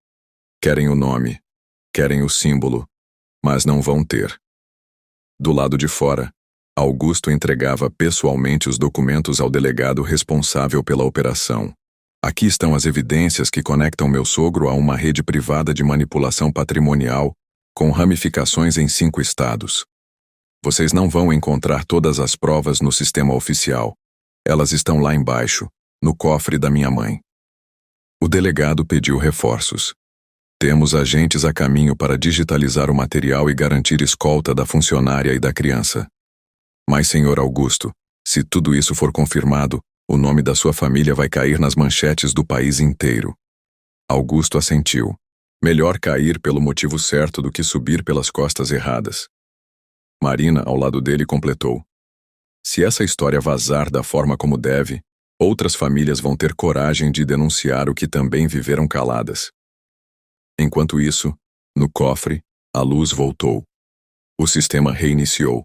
Querem o nome, querem o símbolo, mas não vão ter. Do lado de fora, Augusto entregava pessoalmente os documentos ao delegado responsável pela operação. Aqui estão as evidências que conectam meu sogro a uma rede privada de manipulação patrimonial com ramificações em 5 estados. Vocês não vão encontrar todas as provas no sistema oficial. Elas estão lá embaixo, no cofre da minha mãe. O delegado pediu reforços. Temos agentes a caminho para digitalizar o material e garantir escolta da funcionária e da criança. Mas, senhor Augusto, se tudo isso for confirmado, o nome da sua família vai cair nas manchetes do país inteiro. Augusto assentiu. Melhor cair pelo motivo certo do que subir pelas costas erradas. Marina, ao lado dele, completou. Se essa história vazar da forma como deve, outras famílias vão ter coragem de denunciar o que também viveram caladas. Enquanto isso, no cofre, a luz voltou. O sistema reiniciou.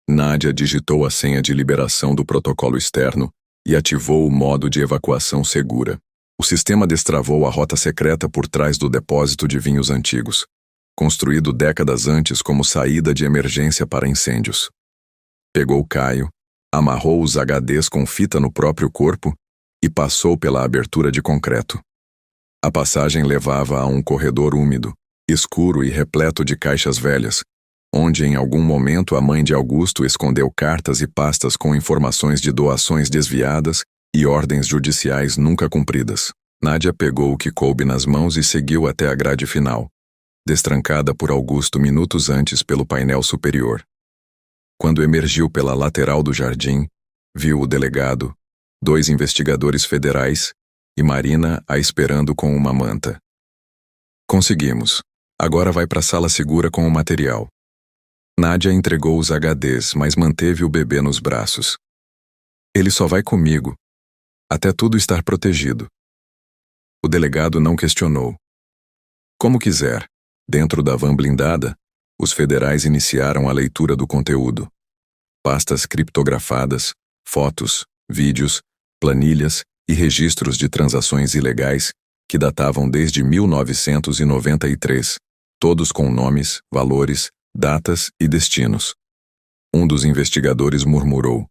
Nádia digitou a senha de liberação do protocolo externo e ativou o modo de evacuação segura. O sistema destravou a rota secreta por trás do depósito de vinhos antigos, construído décadas antes como saída de emergência para incêndios. Pegou Caio, amarrou os HDs com fita no próprio corpo e passou pela abertura de concreto. A passagem levava a um corredor úmido, escuro e repleto de caixas velhas, onde em algum momento a mãe de Augusto escondeu cartas e pastas com informações de doações desviadas e ordens judiciais nunca cumpridas. Nádia pegou o que coube nas mãos e seguiu até a grade final, destrancada por Augusto minutos antes pelo painel superior. Quando emergiu pela lateral do jardim, viu o delegado, 2 investigadores federais e Marina a esperando com uma manta. Conseguimos. Agora vai para a sala segura com o material. Nádia entregou os HDs, mas manteve o bebê nos braços. Ele só vai comigo, até tudo estar protegido. O delegado não questionou. Como quiser, dentro da van blindada, os federais iniciaram a leitura do conteúdo. Pastas criptografadas, fotos, vídeos, planilhas e registros de transações ilegais que datavam desde 1993, todos com nomes, valores, datas e destinos. Um dos investigadores murmurou: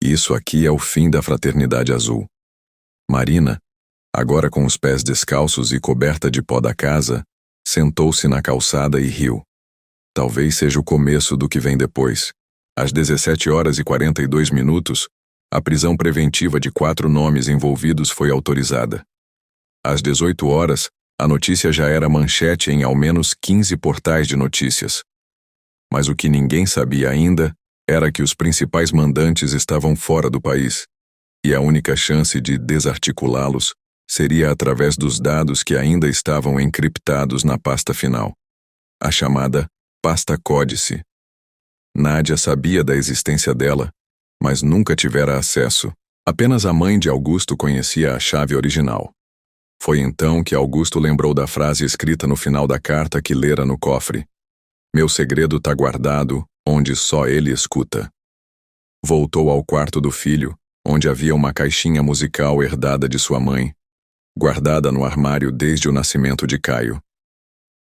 "Isso aqui é o fim da Fraternidade Azul." Marina, agora com os pés descalços e coberta de pó da casa, sentou-se na calçada e riu. Talvez seja o começo do que vem depois. Às 17h42, a prisão preventiva de 4 nomes envolvidos foi autorizada. Às 18h, a notícia já era manchete em ao menos 15 portais de notícias. Mas o que ninguém sabia ainda era que os principais mandantes estavam fora do país, e a única chance de desarticulá-los seria através dos dados que ainda estavam encriptados na pasta final, a chamada pasta códice. Nádia sabia da existência dela, mas nunca tivera acesso. Apenas a mãe de Augusto conhecia a chave original. Foi então que Augusto lembrou da frase escrita no final da carta que lera no cofre: "Meu segredo tá guardado onde só ele escuta." Voltou ao quarto do filho, onde havia uma caixinha musical herdada de sua mãe, guardada no armário desde o nascimento de Caio.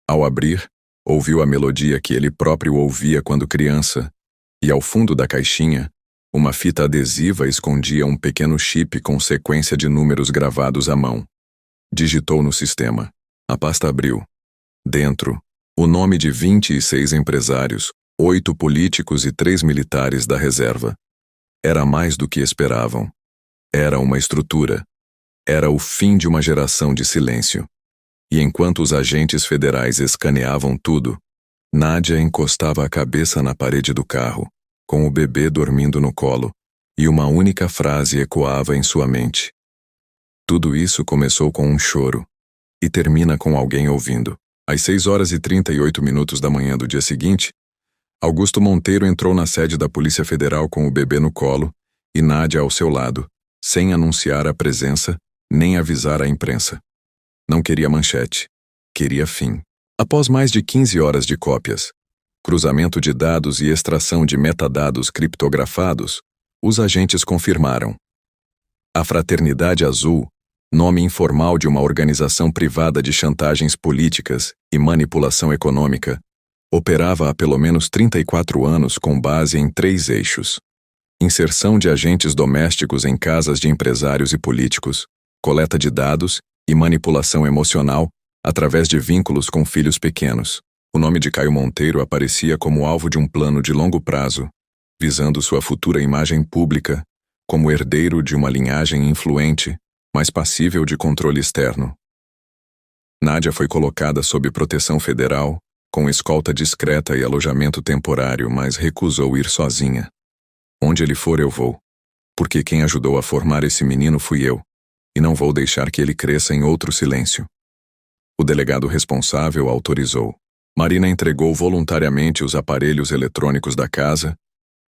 Ao abrir, ouviu a melodia que ele próprio ouvia quando criança, e ao fundo da caixinha, uma fita adesiva escondia um pequeno chip com sequência de números gravados à mão. Digitou no sistema. A pasta abriu. Dentro, o nome de 26 empresários, 8 políticos e 3 militares da reserva. Era mais do que esperavam. Era uma estrutura. Era o fim de uma geração de silêncio. E enquanto os agentes federais escaneavam tudo, Nádia encostava a cabeça na parede do carro, com o bebê dormindo no colo, e uma única frase ecoava em sua mente. Tudo isso começou com um choro, e termina com alguém ouvindo. Às 6h38 da manhã do dia seguinte, Augusto Monteiro entrou na sede da Polícia Federal com o bebê no colo e Nádia ao seu lado, sem anunciar a presença, nem avisar a imprensa. Não queria manchete. Queria fim. Após mais de 15 horas de cópias, cruzamento de dados e extração de metadados criptografados, os agentes confirmaram. A Fraternidade Azul, nome informal de uma organização privada de chantagens políticas e manipulação econômica, operava há pelo menos 34 anos com base em 3 eixos: inserção de agentes domésticos em casas de empresários e políticos, coleta de dados e manipulação emocional através de vínculos com filhos pequenos. O nome de Caio Monteiro aparecia como alvo de um plano de longo prazo, visando sua futura imagem pública como herdeiro de uma linhagem influente, mas passível de controle externo. Nádia foi colocada sob proteção federal, com escolta discreta e alojamento temporário, mas recusou ir sozinha. Onde ele for, eu vou. Porque quem ajudou a formar esse menino fui eu, e não vou deixar que ele cresça em outro silêncio. O delegado responsável autorizou. Marina entregou voluntariamente os aparelhos eletrônicos da casa,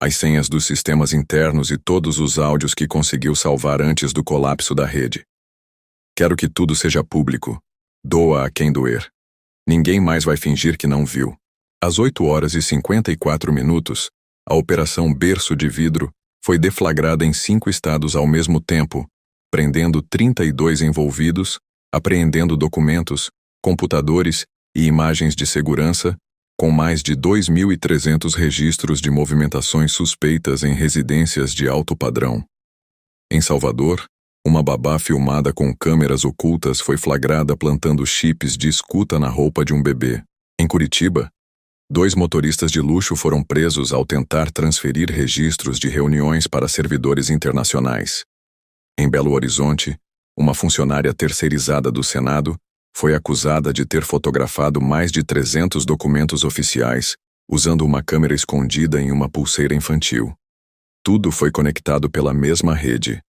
as senhas dos sistemas internos e todos os áudios que conseguiu salvar antes do colapso da rede. Quero que tudo seja público. Doa a quem doer. Ninguém mais vai fingir que não viu. Às 8h54, a Operação Berço de Vidro foi deflagrada em 5 estados ao mesmo tempo, prendendo 32 envolvidos, apreendendo documentos, computadores e imagens de segurança, com mais de 2.300 registros de movimentações suspeitas em residências de alto padrão. Em Salvador, uma babá filmada com câmeras ocultas foi flagrada plantando chips de escuta na roupa de um bebê. Em Curitiba, 2 motoristas de luxo foram presos ao tentar transferir registros de reuniões para servidores internacionais. Em Belo Horizonte, uma funcionária terceirizada do Senado foi acusada de ter fotografado mais de 300 documentos oficiais, usando uma câmera escondida em uma pulseira infantil. Tudo foi conectado pela mesma rede.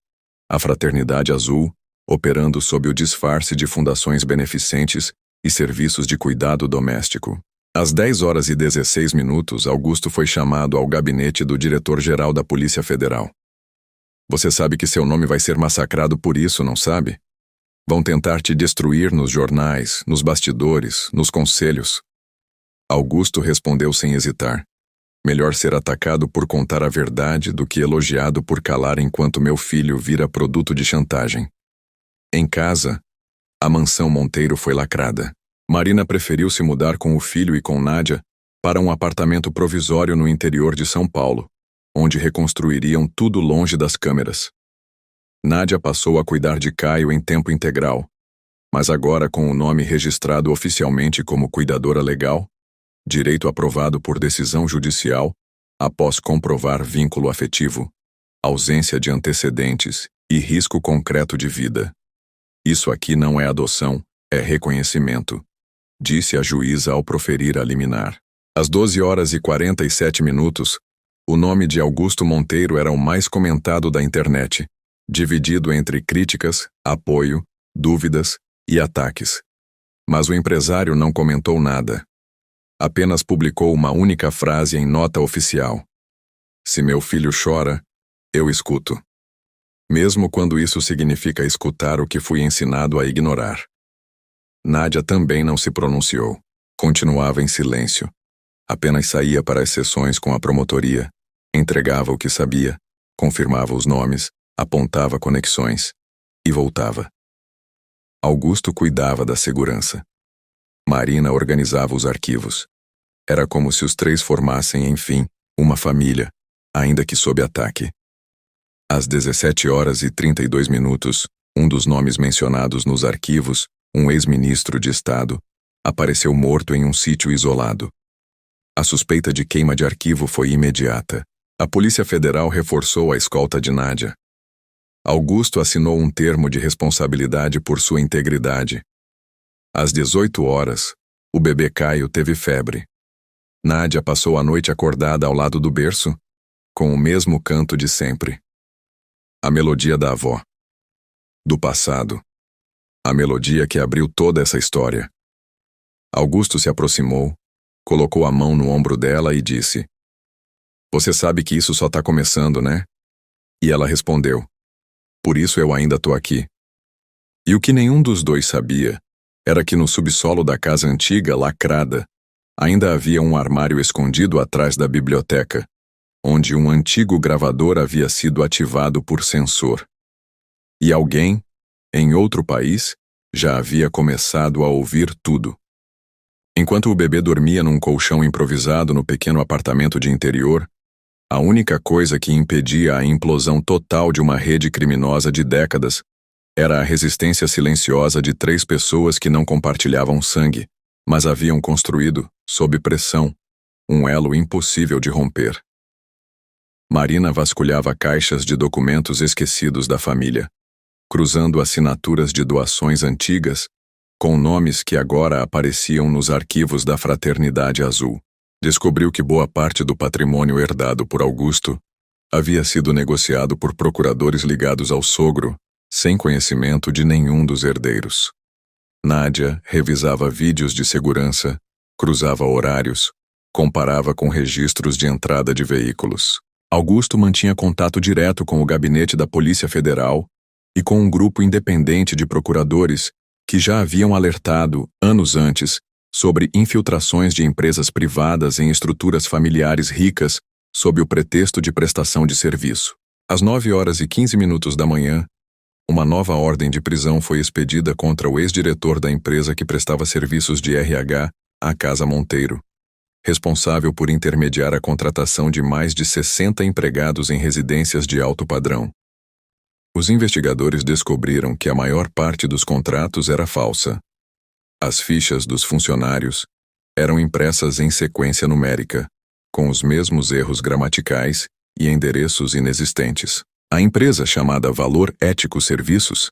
A Fraternidade Azul, operando sob o disfarce de fundações beneficentes e serviços de cuidado doméstico. Às 10h16, Augusto foi chamado ao gabinete do diretor-geral da Polícia Federal. Você sabe que seu nome vai ser massacrado por isso, não sabe? Vão tentar te destruir nos jornais, nos bastidores, nos conselhos. Augusto respondeu sem hesitar. Melhor ser atacado por contar a verdade do que elogiado por calar enquanto meu filho vira produto de chantagem. Em casa, a mansão Monteiro foi lacrada. Marina preferiu se mudar com o filho e com Nádia para um apartamento provisório no interior de São Paulo, onde reconstruiriam tudo longe das câmeras. Nádia passou a cuidar de Caio em tempo integral, mas agora com o nome registrado oficialmente como cuidadora legal, direito aprovado por decisão judicial, após comprovar vínculo afetivo, ausência de antecedentes e risco concreto de vida. Isso aqui não é adoção, é reconhecimento, disse a juíza ao proferir a liminar. Às 12h47, o nome de Augusto Monteiro era o mais comentado da internet, dividido entre críticas, apoio, dúvidas e ataques. Mas o empresário não comentou nada. Apenas publicou uma única frase em nota oficial: "Se meu filho chora, eu escuto. Mesmo quando isso significa escutar o que fui ensinado a ignorar." Nádia também não se pronunciou. Continuava em silêncio. Apenas saía para as sessões com a promotoria, entregava o que sabia, confirmava os nomes, apontava conexões e voltava. Augusto cuidava da segurança. Marina organizava os arquivos. Era como se os três formassem, enfim, uma família, ainda que sob ataque. Às 17h32, um dos nomes mencionados nos arquivos, um ex-ministro de Estado, apareceu morto em um sítio isolado. A suspeita de queima de arquivo foi imediata. A Polícia Federal reforçou a escolta de Nádia. Augusto assinou um termo de responsabilidade por sua integridade. Às 18h, o bebê Caio teve febre. Nádia passou a noite acordada ao lado do berço, com o mesmo canto de sempre. A melodia da avó. Do passado. A melodia que abriu toda essa história. Augusto se aproximou, colocou a mão no ombro dela e disse: "Você sabe que isso só tá começando, né?" E ela respondeu: "Por isso eu ainda tô aqui." E o que nenhum dos dois sabia era que no subsolo da casa antiga, lacrada, ainda havia um armário escondido atrás da biblioteca, onde um antigo gravador havia sido ativado por sensor. E alguém, em outro país, já havia começado a ouvir tudo. Enquanto o bebê dormia num colchão improvisado no pequeno apartamento de interior, a única coisa que impedia a implosão total de uma rede criminosa de décadas era a resistência silenciosa de 3 pessoas que não compartilhavam sangue, mas haviam construído, sob pressão, um elo impossível de romper. Marina vasculhava caixas de documentos esquecidos da família, cruzando assinaturas de doações antigas com nomes que agora apareciam nos arquivos da Fraternidade Azul. Descobriu que boa parte do patrimônio herdado por Augusto havia sido negociado por procuradores ligados ao sogro, sem conhecimento de nenhum dos herdeiros. Nádia revisava vídeos de segurança, cruzava horários, comparava com registros de entrada de veículos. Augusto mantinha contato direto com o gabinete da Polícia Federal e com um grupo independente de procuradores que já haviam alertado, anos antes, sobre infiltrações de empresas privadas em estruturas familiares ricas sob o pretexto de prestação de serviço. Às 9h15 da manhã, uma nova ordem de prisão foi expedida contra o ex-diretor da empresa que prestava serviços de RH à Casa Monteiro, responsável por intermediar a contratação de mais de 60 empregados em residências de alto padrão. Os investigadores descobriram que a maior parte dos contratos era falsa. As fichas dos funcionários eram impressas em sequência numérica, com os mesmos erros gramaticais e endereços inexistentes. A empresa, chamada Valor Ético Serviços,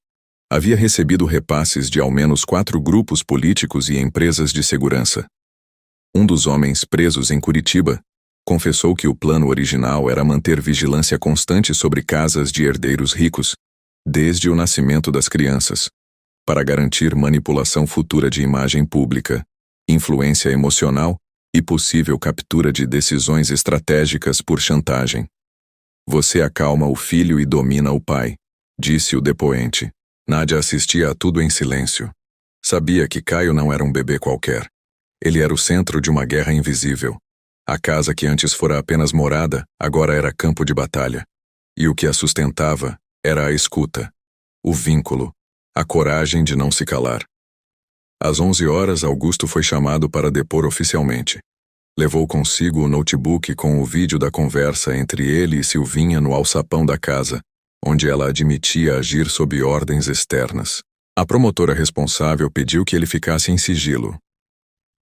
havia recebido repasses de ao menos 4 grupos políticos e empresas de segurança. Um dos homens presos em Curitiba confessou que o plano original era manter vigilância constante sobre casas de herdeiros ricos, desde o nascimento das crianças, para garantir manipulação futura de imagem pública, influência emocional e possível captura de decisões estratégicas por chantagem. "Você acalma o filho e domina o pai", disse o depoente. Nádia assistia a tudo em silêncio. Sabia que Caio não era um bebê qualquer. Ele era o centro de uma guerra invisível. A casa que antes fora apenas morada, agora era campo de batalha. E o que a sustentava era a escuta, o vínculo, A coragem de não se calar. Às 11 horas, Augusto foi chamado para depor oficialmente. Levou consigo o notebook com o vídeo da conversa entre ele e Silvinha no alçapão da casa, onde ela admitia agir sob ordens externas. A promotora responsável pediu que ele ficasse em sigilo.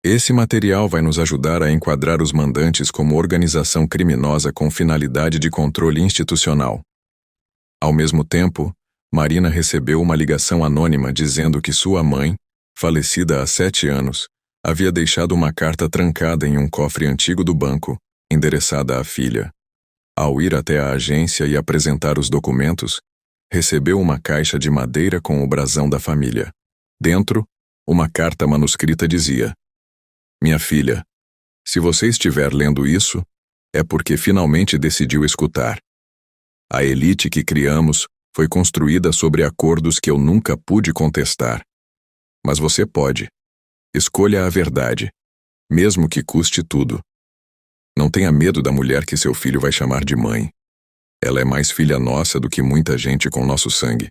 Esse material vai nos ajudar a enquadrar os mandantes como organização criminosa com finalidade de controle institucional. Ao mesmo tempo, Marina recebeu uma ligação anônima dizendo que sua mãe, falecida há 7 anos, havia deixado uma carta trancada em um cofre antigo do banco, endereçada à filha. Ao ir até a agência e apresentar os documentos, recebeu uma caixa de madeira com o brasão da família. Dentro, uma carta manuscrita dizia: "Minha filha, se você estiver lendo isso, é porque finalmente decidiu escutar. A elite que criamos foi construída sobre acordos que eu nunca pude contestar. Mas você pode. Escolha a verdade, mesmo que custe tudo. Não tenha medo da mulher que seu filho vai chamar de mãe. Ela é mais filha nossa do que muita gente com nosso sangue."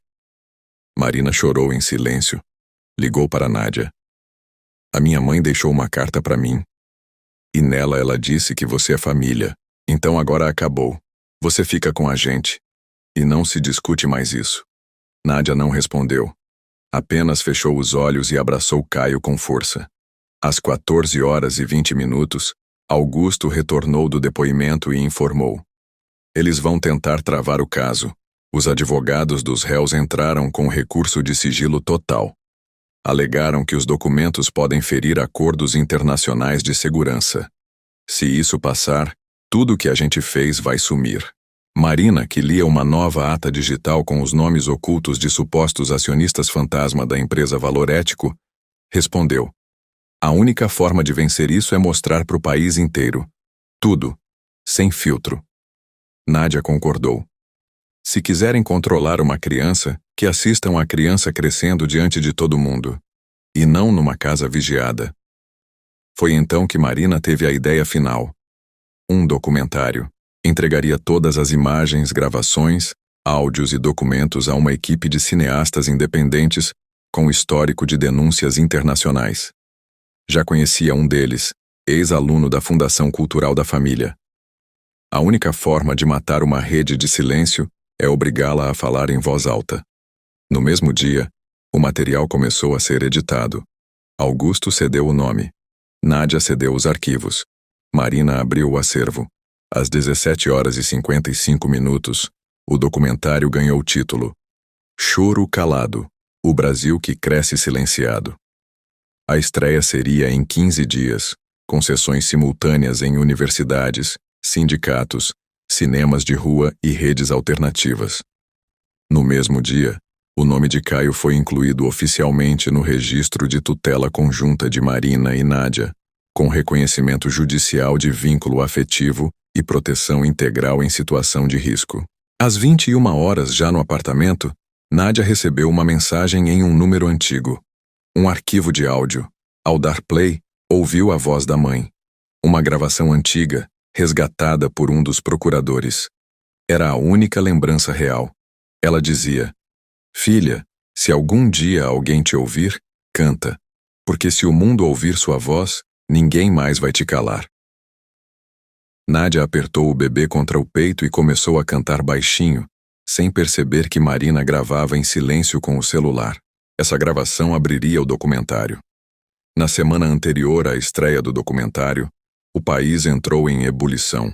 Marina chorou em silêncio. Ligou para Nádia. "A minha mãe deixou uma carta para mim. E nela ela disse que você é família. Então agora acabou. Você fica com a gente. E não se discute mais isso." Nádia não respondeu. Apenas fechou os olhos e abraçou Caio com força. Às 14h20, Augusto retornou do depoimento e informou: "Eles vão tentar travar o caso. Os advogados dos réus entraram com recurso de sigilo total. Alegaram que os documentos podem ferir acordos internacionais de segurança. Se isso passar, tudo que a gente fez vai sumir." Marina, que lia uma nova ata digital com os nomes ocultos de supostos acionistas fantasma da empresa Valorético, respondeu: "A única forma de vencer isso é mostrar para o país inteiro. Tudo. Sem filtro." Nádia concordou. "Se quiserem controlar uma criança, que assistam a criança crescendo diante de todo mundo. E não numa casa vigiada." Foi então que Marina teve a ideia final. Um documentário. Entregaria todas as imagens, gravações, áudios e documentos a uma equipe de cineastas independentes com histórico de denúncias internacionais. Já conhecia um deles, ex-aluno da Fundação Cultural da Família. A única forma de matar uma rede de silêncio é obrigá-la a falar em voz alta. No mesmo dia, o material começou a ser editado. Augusto cedeu o nome. Nádia cedeu os arquivos. Marina abriu o acervo. Às 17h55, o documentário ganhou o título Choro Calado, o Brasil que cresce silenciado. A estreia seria em 15 dias, com sessões simultâneas em universidades, sindicatos, cinemas de rua e redes alternativas. No mesmo dia, o nome de Caio foi incluído oficialmente no registro de tutela conjunta de Marina e Nádia, com reconhecimento judicial de vínculo afetivo e proteção integral em situação de risco. Às 21h, já no apartamento, Nádia recebeu uma mensagem em um número antigo. Um arquivo de áudio. Ao dar play, ouviu a voz da mãe. Uma gravação antiga, resgatada por um dos procuradores. Era a única lembrança real. Ela dizia: "Filha, se algum dia alguém te ouvir, canta, porque se o mundo ouvir sua voz, ninguém mais vai te calar." Nádia apertou o bebê contra o peito e começou a cantar baixinho, sem perceber que Marina gravava em silêncio com o celular. Essa gravação abriria o documentário. Na semana anterior à estreia do documentário, o país entrou em ebulição.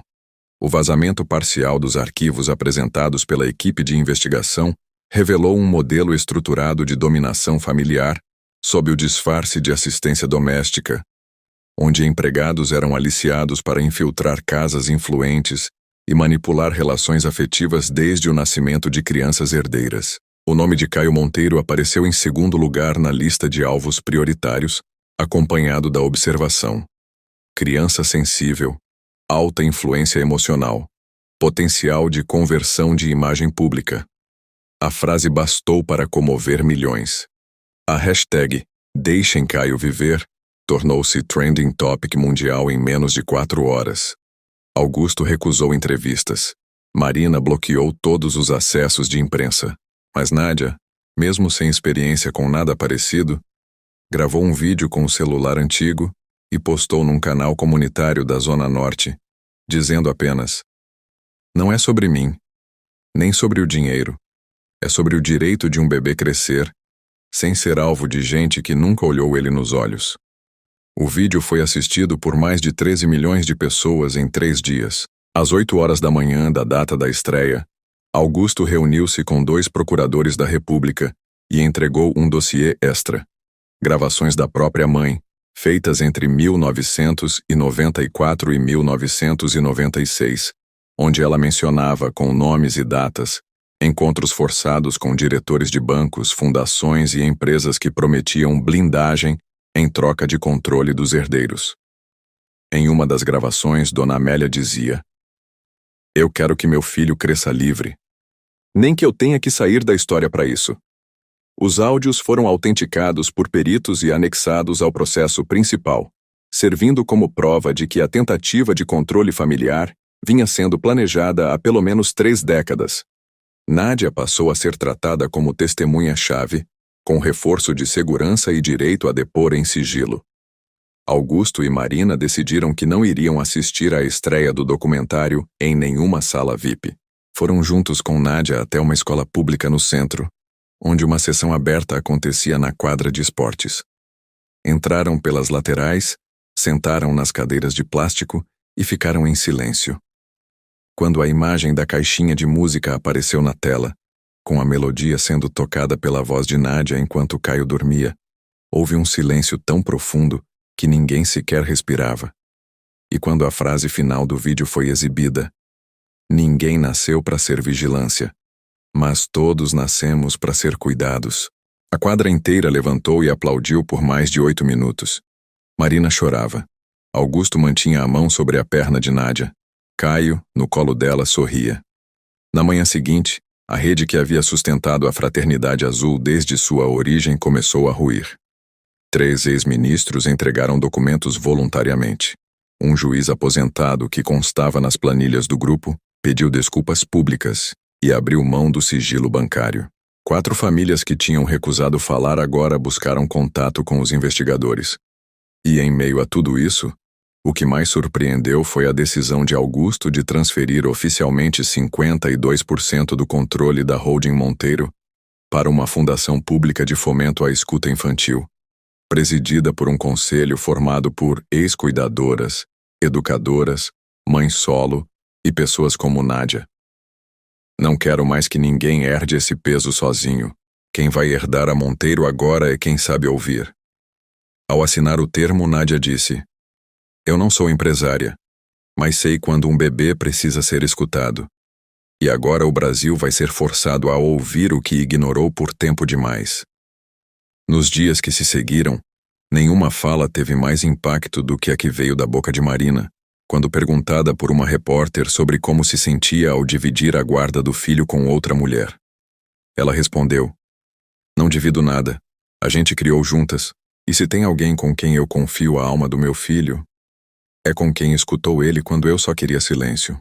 O vazamento parcial dos arquivos apresentados pela equipe de investigação revelou um modelo estruturado de dominação familiar, sob o disfarce de assistência doméstica, onde empregados eram aliciados para infiltrar casas influentes e manipular relações afetivas desde o nascimento de crianças herdeiras. O nome de Caio Monteiro apareceu em segundo lugar na lista de alvos prioritários, acompanhado da observação: criança sensível, alta influência emocional, potencial de conversão de imagem pública. A frase bastou para comover milhões. A hashtag Deixem Caio Viver tornou-se trending topic mundial em menos de 4 horas. Augusto recusou entrevistas. Marina bloqueou todos os acessos de imprensa. Mas Nádia, mesmo sem experiência com nada parecido, gravou um vídeo com o celular antigo e postou num canal comunitário da Zona Norte, dizendo apenas: "Não é sobre mim, nem sobre o dinheiro. É sobre o direito de um bebê crescer, sem ser alvo de gente que nunca olhou ele nos olhos." O vídeo foi assistido por mais de 13 milhões de pessoas em 3 dias. Às 8 horas da manhã da data da estreia, Augusto reuniu-se com 2 procuradores da República e entregou um dossiê extra. Gravações da própria mãe, feitas entre 1994 e 1996, onde ela mencionava com nomes e datas encontros forçados com diretores de bancos, fundações e empresas que prometiam blindagem em troca de controle dos herdeiros. Em uma das gravações, Dona Amélia dizia: "Eu quero que meu filho cresça livre. Nem que eu tenha que sair da história para isso." Os áudios foram autenticados por peritos e anexados ao processo principal, servindo como prova de que a tentativa de controle familiar vinha sendo planejada há pelo menos 3 décadas. Nádia passou a ser tratada como testemunha-chave, com reforço de segurança e direito a depor em sigilo. Augusto e Marina decidiram que não iriam assistir à estreia do documentário em nenhuma sala VIP. Foram juntos com Nádia até uma escola pública no centro, onde uma sessão aberta acontecia na quadra de esportes. Entraram pelas laterais, sentaram nas cadeiras de plástico e ficaram em silêncio. Quando a imagem da caixinha de música apareceu na tela, com a melodia sendo tocada pela voz de Nádia enquanto Caio dormia, houve um silêncio tão profundo que ninguém sequer respirava. E quando a frase final do vídeo foi exibida: "Ninguém nasceu para ser vigilância, mas todos nascemos para ser cuidados." A quadra inteira levantou e aplaudiu por mais de 8 minutos. Marina chorava. Augusto mantinha a mão sobre a perna de Nádia. Caio, no colo dela, sorria. Na manhã seguinte, a rede que havia sustentado a Fraternidade Azul desde sua origem começou a ruir. 3 ex-ministros entregaram documentos voluntariamente. Um juiz aposentado que constava nas planilhas do grupo pediu desculpas públicas e abriu mão do sigilo bancário. 4 famílias que tinham recusado falar agora buscaram contato com os investigadores. E em meio a tudo isso, o que mais surpreendeu foi a decisão de Augusto de transferir oficialmente 52% do controle da holding Monteiro para uma fundação pública de fomento à escuta infantil, presidida por um conselho formado por ex-cuidadoras, educadoras, mães solo e pessoas como Nádia. "Não quero mais que ninguém herde esse peso sozinho. Quem vai herdar a Monteiro agora é quem sabe ouvir." Ao assinar o termo, Nádia disse: "Eu não sou empresária, mas sei quando um bebê precisa ser escutado. E agora o Brasil vai ser forçado a ouvir o que ignorou por tempo demais." Nos dias que se seguiram, nenhuma fala teve mais impacto do que a que veio da boca de Marina, quando perguntada por uma repórter sobre como se sentia ao dividir a guarda do filho com outra mulher. Ela respondeu: "Não divido nada. A gente criou juntas, e se tem alguém com quem eu confio a alma do meu filho, é com quem escutou ele quando eu só queria silêncio."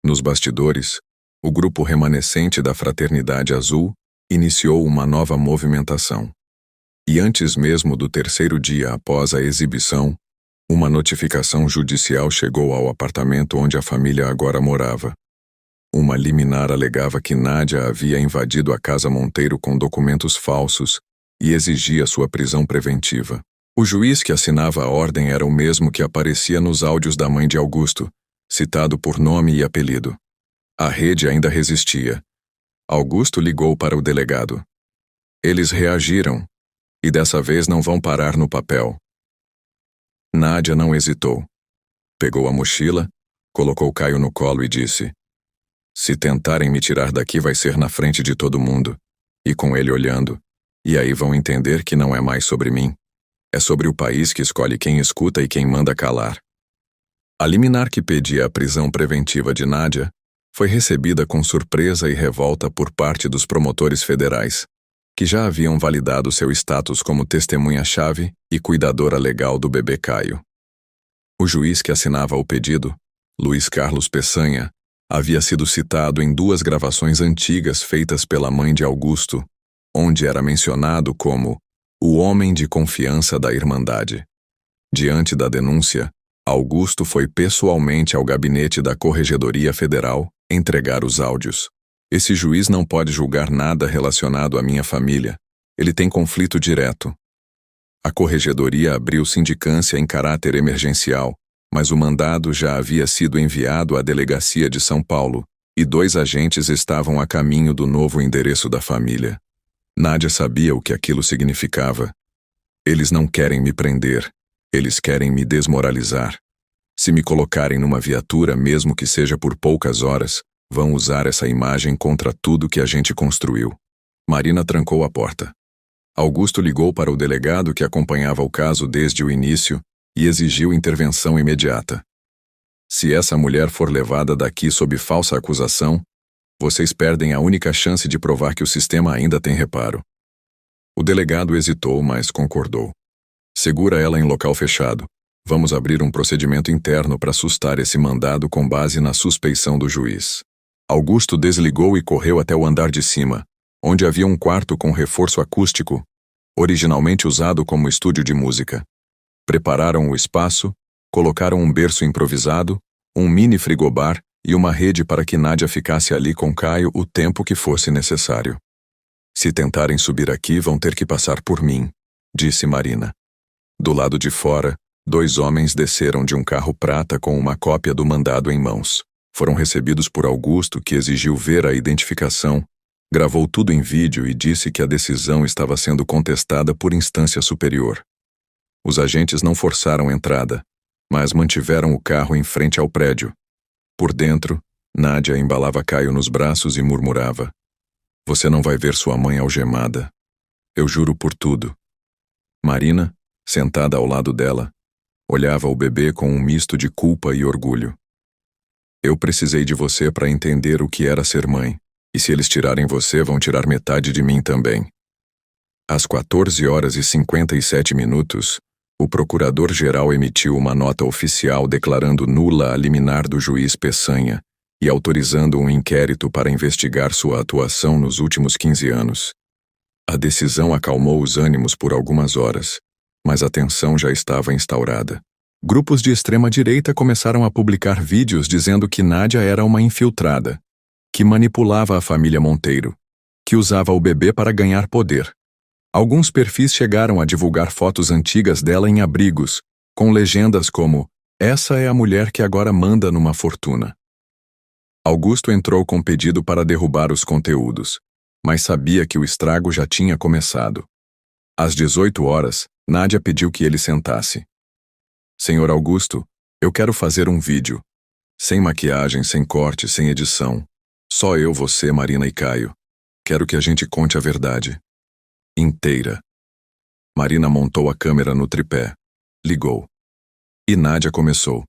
Nos bastidores, o grupo remanescente da Fraternidade Azul iniciou uma nova movimentação. E antes mesmo do 3º dia após a exibição, uma notificação judicial chegou ao apartamento onde a família agora morava. Uma liminar alegava que Nádia havia invadido a casa Monteiro com documentos falsos e exigia sua prisão preventiva. O juiz que assinava a ordem era o mesmo que aparecia nos áudios da mãe de Augusto, citado por nome e apelido. A rede ainda resistia. Augusto ligou para o delegado. Eles reagiram, e dessa vez não vão parar no papel. Nádia não hesitou. Pegou a mochila, colocou Caio no colo e disse: "Se tentarem me tirar daqui vai ser na frente de todo mundo, e com ele olhando, e aí vão entender que não é mais sobre mim. É sobre o país que escolhe quem escuta e quem manda calar." A liminar que pedia a prisão preventiva de Nádia foi recebida com surpresa e revolta por parte dos promotores federais, que já haviam validado seu status como testemunha-chave e cuidadora legal do bebê Caio. O juiz que assinava o pedido, Luiz Carlos Peçanha, havia sido citado em 2 gravações antigas feitas pela mãe de Augusto, onde era mencionado como o homem de confiança da Irmandade. Diante da denúncia, Augusto foi pessoalmente ao gabinete da Corregedoria Federal entregar os áudios. Esse juiz não pode julgar nada relacionado à minha família. Ele tem conflito direto. A Corregedoria abriu sindicância em caráter emergencial, mas o mandado já havia sido enviado à Delegacia de São Paulo e 2 agentes estavam a caminho do novo endereço da família. Nádia sabia o que aquilo significava. Eles não querem me prender, eles querem me desmoralizar. Se me colocarem numa viatura, mesmo que seja por poucas horas, vão usar essa imagem contra tudo que a gente construiu. Marina trancou a porta. Augusto ligou para o delegado que acompanhava o caso desde o início e exigiu intervenção imediata. Se essa mulher for levada daqui sob falsa acusação, vocês perdem a única chance de provar que o sistema ainda tem reparo. O delegado hesitou, mas concordou. Segura ela em local fechado. Vamos abrir um procedimento interno para sustar esse mandado com base na suspeição do juiz. Augusto desligou e correu até o andar de cima, onde havia um quarto com reforço acústico, originalmente usado como estúdio de música. Prepararam o espaço, colocaram um berço improvisado, um mini frigobar e uma rede para que Nádia ficasse ali com Caio o tempo que fosse necessário. Se tentarem subir aqui, vão ter que passar por mim, disse Marina. Do lado de fora, 2 homens desceram de um carro prata com uma cópia do mandado em mãos. Foram recebidos por Augusto, que exigiu ver a identificação, gravou tudo em vídeo e disse que a decisão estava sendo contestada por instância superior. Os agentes não forçaram entrada, mas mantiveram o carro em frente ao prédio. Por dentro, Nádia embalava Caio nos braços e murmurava: "Você não vai ver sua mãe algemada. Eu juro por tudo." Marina, sentada ao lado dela, olhava o bebê com um misto de culpa e orgulho. "Eu precisei de você para entender o que era ser mãe, e se eles tirarem você, vão tirar metade de mim também." Às 14h57, o procurador-geral emitiu uma nota oficial declarando nula a liminar do juiz Peçanha e autorizando um inquérito para investigar sua atuação nos últimos 15 anos. A decisão acalmou os ânimos por algumas horas, mas a tensão já estava instaurada. Grupos de extrema-direita começaram a publicar vídeos dizendo que Nádia era uma infiltrada, que manipulava a família Monteiro, que usava o bebê para ganhar poder. Alguns perfis chegaram a divulgar fotos antigas dela em abrigos, com legendas como "Essa é a mulher que agora manda numa fortuna." Augusto entrou com pedido para derrubar os conteúdos, mas sabia que o estrago já tinha começado. Às 18h, Nádia pediu que ele sentasse. "Senhor Augusto, eu quero fazer um vídeo. Sem maquiagem, sem corte, sem edição. Só eu, você, Marina e Caio. Quero que a gente conte a verdade. Inteira." Marina montou a câmera no tripé. Ligou. E Nádia começou.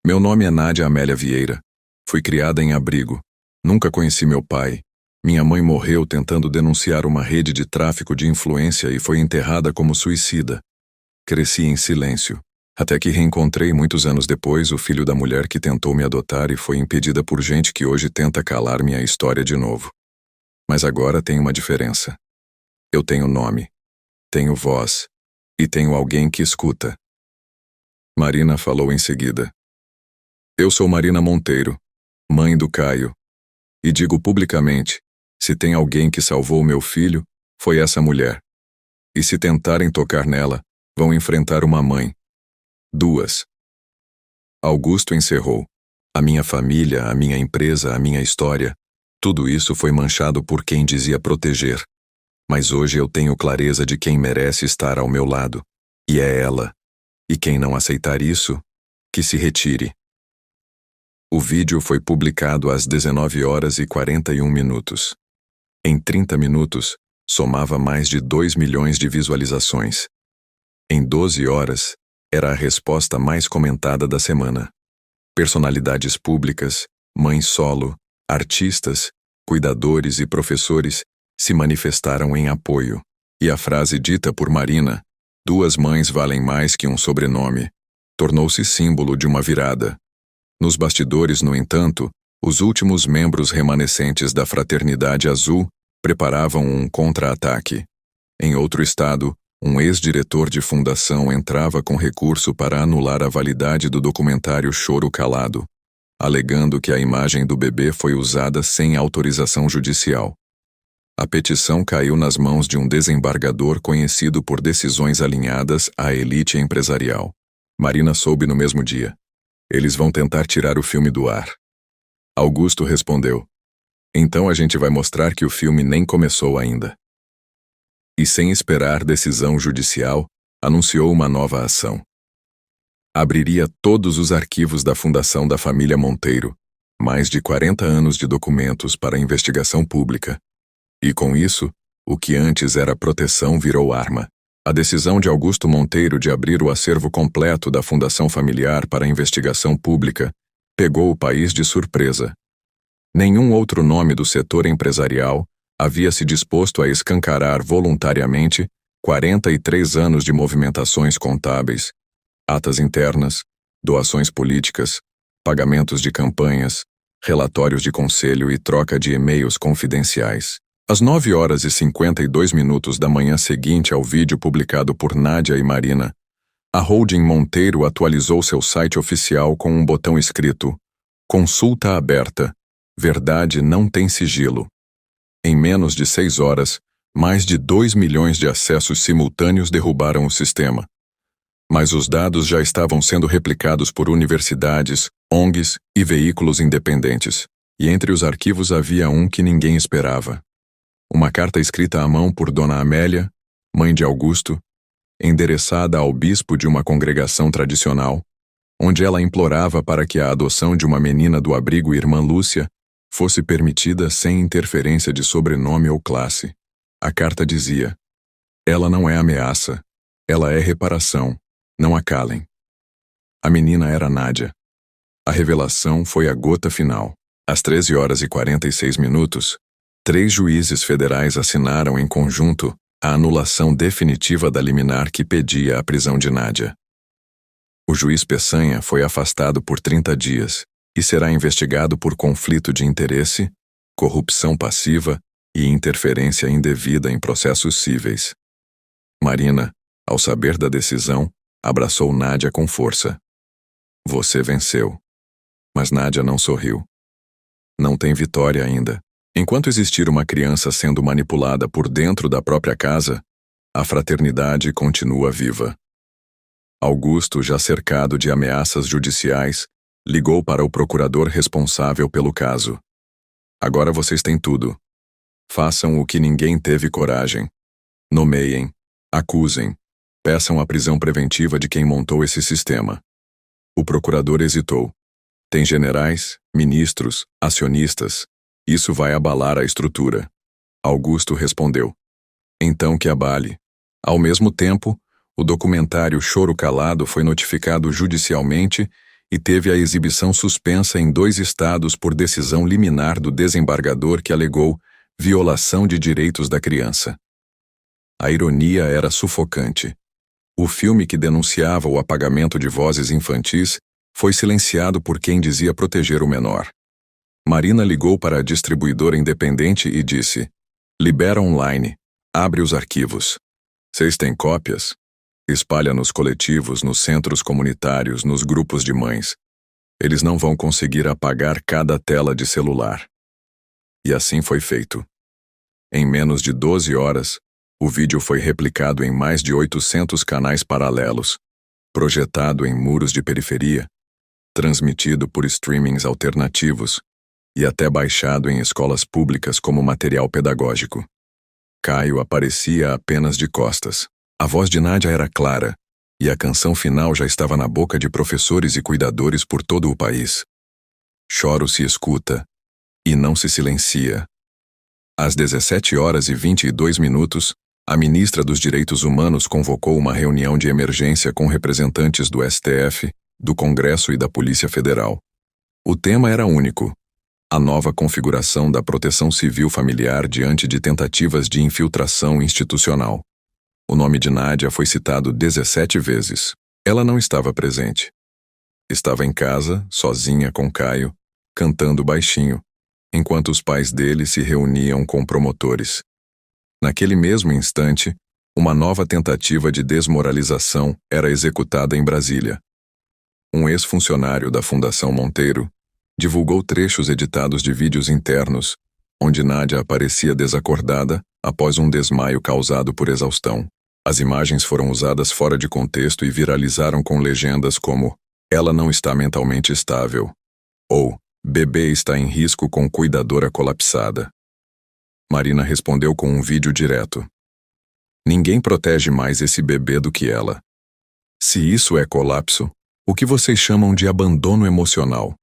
"Meu nome é Nádia Amélia Vieira. Fui criada em abrigo. Nunca conheci meu pai. Minha mãe morreu tentando denunciar uma rede de tráfico de influência e foi enterrada como suicida. Cresci em silêncio, até que reencontrei muitos anos depois o filho da mulher que tentou me adotar e foi impedida por gente que hoje tenta calar minha história de novo. Mas agora tem uma diferença. Eu tenho nome, tenho voz e tenho alguém que escuta." Marina falou em seguida. "Eu sou Marina Monteiro, mãe do Caio, e digo publicamente, se tem alguém que salvou meu filho, foi essa mulher. E se tentarem tocar nela, vão enfrentar uma mãe. 2. Augusto encerrou. "A minha família, a minha empresa, a minha história, tudo isso foi manchado por quem dizia proteger. Mas hoje eu tenho clareza de quem merece estar ao meu lado, e é ela. E quem não aceitar isso, que se retire." O vídeo foi publicado às 19h41. Em 30 minutos, somava mais de 2 milhões de visualizações. Em 12 horas, era a resposta mais comentada da semana. Personalidades públicas, mães solo, artistas, cuidadores e professores se manifestaram em apoio, e a frase dita por Marina, "Duas mães valem mais que um sobrenome", tornou-se símbolo de uma virada. Nos bastidores, no entanto, os últimos membros remanescentes da Fraternidade Azul preparavam um contra-ataque. Em outro estado, um ex-diretor de fundação entrava com recurso para anular a validade do documentário Choro Calado, alegando que a imagem do bebê foi usada sem autorização judicial. A petição caiu nas mãos de um desembargador conhecido por decisões alinhadas à elite empresarial. Marina soube no mesmo dia. Eles vão tentar tirar o filme do ar. Augusto respondeu. Então a gente vai mostrar que o filme nem começou ainda. E sem esperar decisão judicial, anunciou uma nova ação. Abriria todos os arquivos da Fundação da Família Monteiro, mais de 40 anos de documentos para investigação pública. E com isso, o que antes era proteção virou arma. A decisão de Augusto Monteiro de abrir o acervo completo da Fundação Familiar para investigação pública pegou o país de surpresa. Nenhum outro nome do setor empresarial havia se disposto a escancarar voluntariamente 43 anos de movimentações contábeis, atas internas, doações políticas, pagamentos de campanhas, relatórios de conselho e troca de e-mails confidenciais. Às 9h52 da manhã seguinte ao vídeo publicado por Nádia e Marina, a holding Monteiro atualizou seu site oficial com um botão escrito Consulta aberta. Verdade não tem sigilo. Em menos de 6 horas, mais de 2 milhões de acessos simultâneos derrubaram o sistema. Mas os dados já estavam sendo replicados por universidades, ONGs e veículos independentes. E entre os arquivos havia um que ninguém esperava. Uma carta escrita à mão por Dona Amélia, mãe de Augusto, endereçada ao bispo de uma congregação tradicional, onde ela implorava para que a adoção de uma menina do abrigo Irmã Lúcia fosse permitida sem interferência de sobrenome ou classe. A carta dizia: ela não é ameaça, ela é reparação, não a calem. A menina era Nádia. A revelação foi a gota final. Às 13h46, 3 juízes federais assinaram em conjunto a anulação definitiva da liminar que pedia a prisão de Nádia. O juiz Peçanha foi afastado por 30 dias e será investigado por conflito de interesse, corrupção passiva e interferência indevida em processos cíveis. Marina, ao saber da decisão, abraçou Nádia com força. Você venceu. Mas Nádia não sorriu. Não tem vitória ainda. Enquanto existir uma criança sendo manipulada por dentro da própria casa, a fraternidade continua viva. Augusto, já cercado de ameaças judiciais, ligou para o procurador responsável pelo caso. Agora vocês têm tudo. Façam o que ninguém teve coragem. Nomeiem, acusem, peçam a prisão preventiva de quem montou esse sistema. O procurador hesitou. Tem generais, ministros, acionistas. Isso vai abalar a estrutura. Augusto respondeu. Então que abale. Ao mesmo tempo, o documentário Choro Calado foi notificado judicialmente e teve a exibição suspensa em 2 estados por decisão liminar do desembargador que alegou violação de direitos da criança. A ironia era sufocante. O filme que denunciava o apagamento de vozes infantis foi silenciado por quem dizia proteger o menor. Marina ligou para a distribuidora independente e disse: libera online, abre os arquivos. Vocês têm cópias? Espalha nos coletivos, nos centros comunitários, nos grupos de mães. Eles não vão conseguir apagar cada tela de celular. E assim foi feito. Em menos de 12 horas, o vídeo foi replicado em mais de 800 canais paralelos, projetado em muros de periferia, transmitido por streamings alternativos e até baixado em escolas públicas como material pedagógico. Caio aparecia apenas de costas. A voz de Nádia era clara, e a canção final já estava na boca de professores e cuidadores por todo o país. Choro se escuta, e não se silencia. Às 17h22, a ministra dos Direitos Humanos convocou uma reunião de emergência com representantes do STF, do Congresso e da Polícia Federal. O tema era único: a nova configuração da proteção civil familiar diante de tentativas de infiltração institucional. O nome de Nádia foi citado 17 vezes. Ela não estava presente. Estava em casa, sozinha com Caio, cantando baixinho, enquanto os pais dele se reuniam com promotores. Naquele mesmo instante, uma nova tentativa de desmoralização era executada em Brasília. Um ex-funcionário da Fundação Monteiro divulgou trechos editados de vídeos internos, onde Nádia aparecia desacordada após um desmaio causado por exaustão. As imagens foram usadas fora de contexto e viralizaram com legendas como "Ela não está mentalmente estável" ou "Bebê está em risco com cuidadora colapsada". Marina respondeu com um vídeo direto. "Ninguém protege mais esse bebê do que ela. Se isso é colapso, o que vocês chamam de abandono emocional?"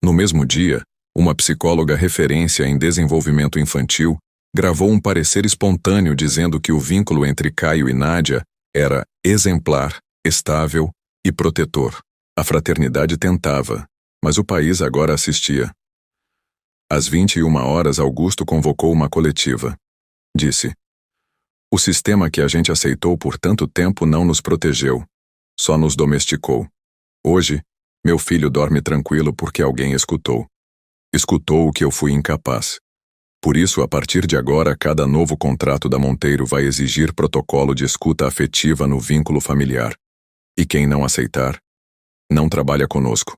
No mesmo dia, uma psicóloga referência em desenvolvimento infantil gravou um parecer espontâneo dizendo que o vínculo entre Caio e Nádia era exemplar, estável e protetor. A fraternidade tentava, mas o país agora assistia. Às 21 horas, Augusto convocou uma coletiva. Disse: "O sistema que a gente aceitou por tanto tempo não nos protegeu, só nos domesticou. Hoje, meu filho dorme tranquilo porque alguém escutou. Escutou o que eu fui incapaz. Por isso, a partir de agora, cada novo contrato da Monteiro vai exigir protocolo de escuta afetiva no vínculo familiar. E quem não aceitar, não trabalha conosco."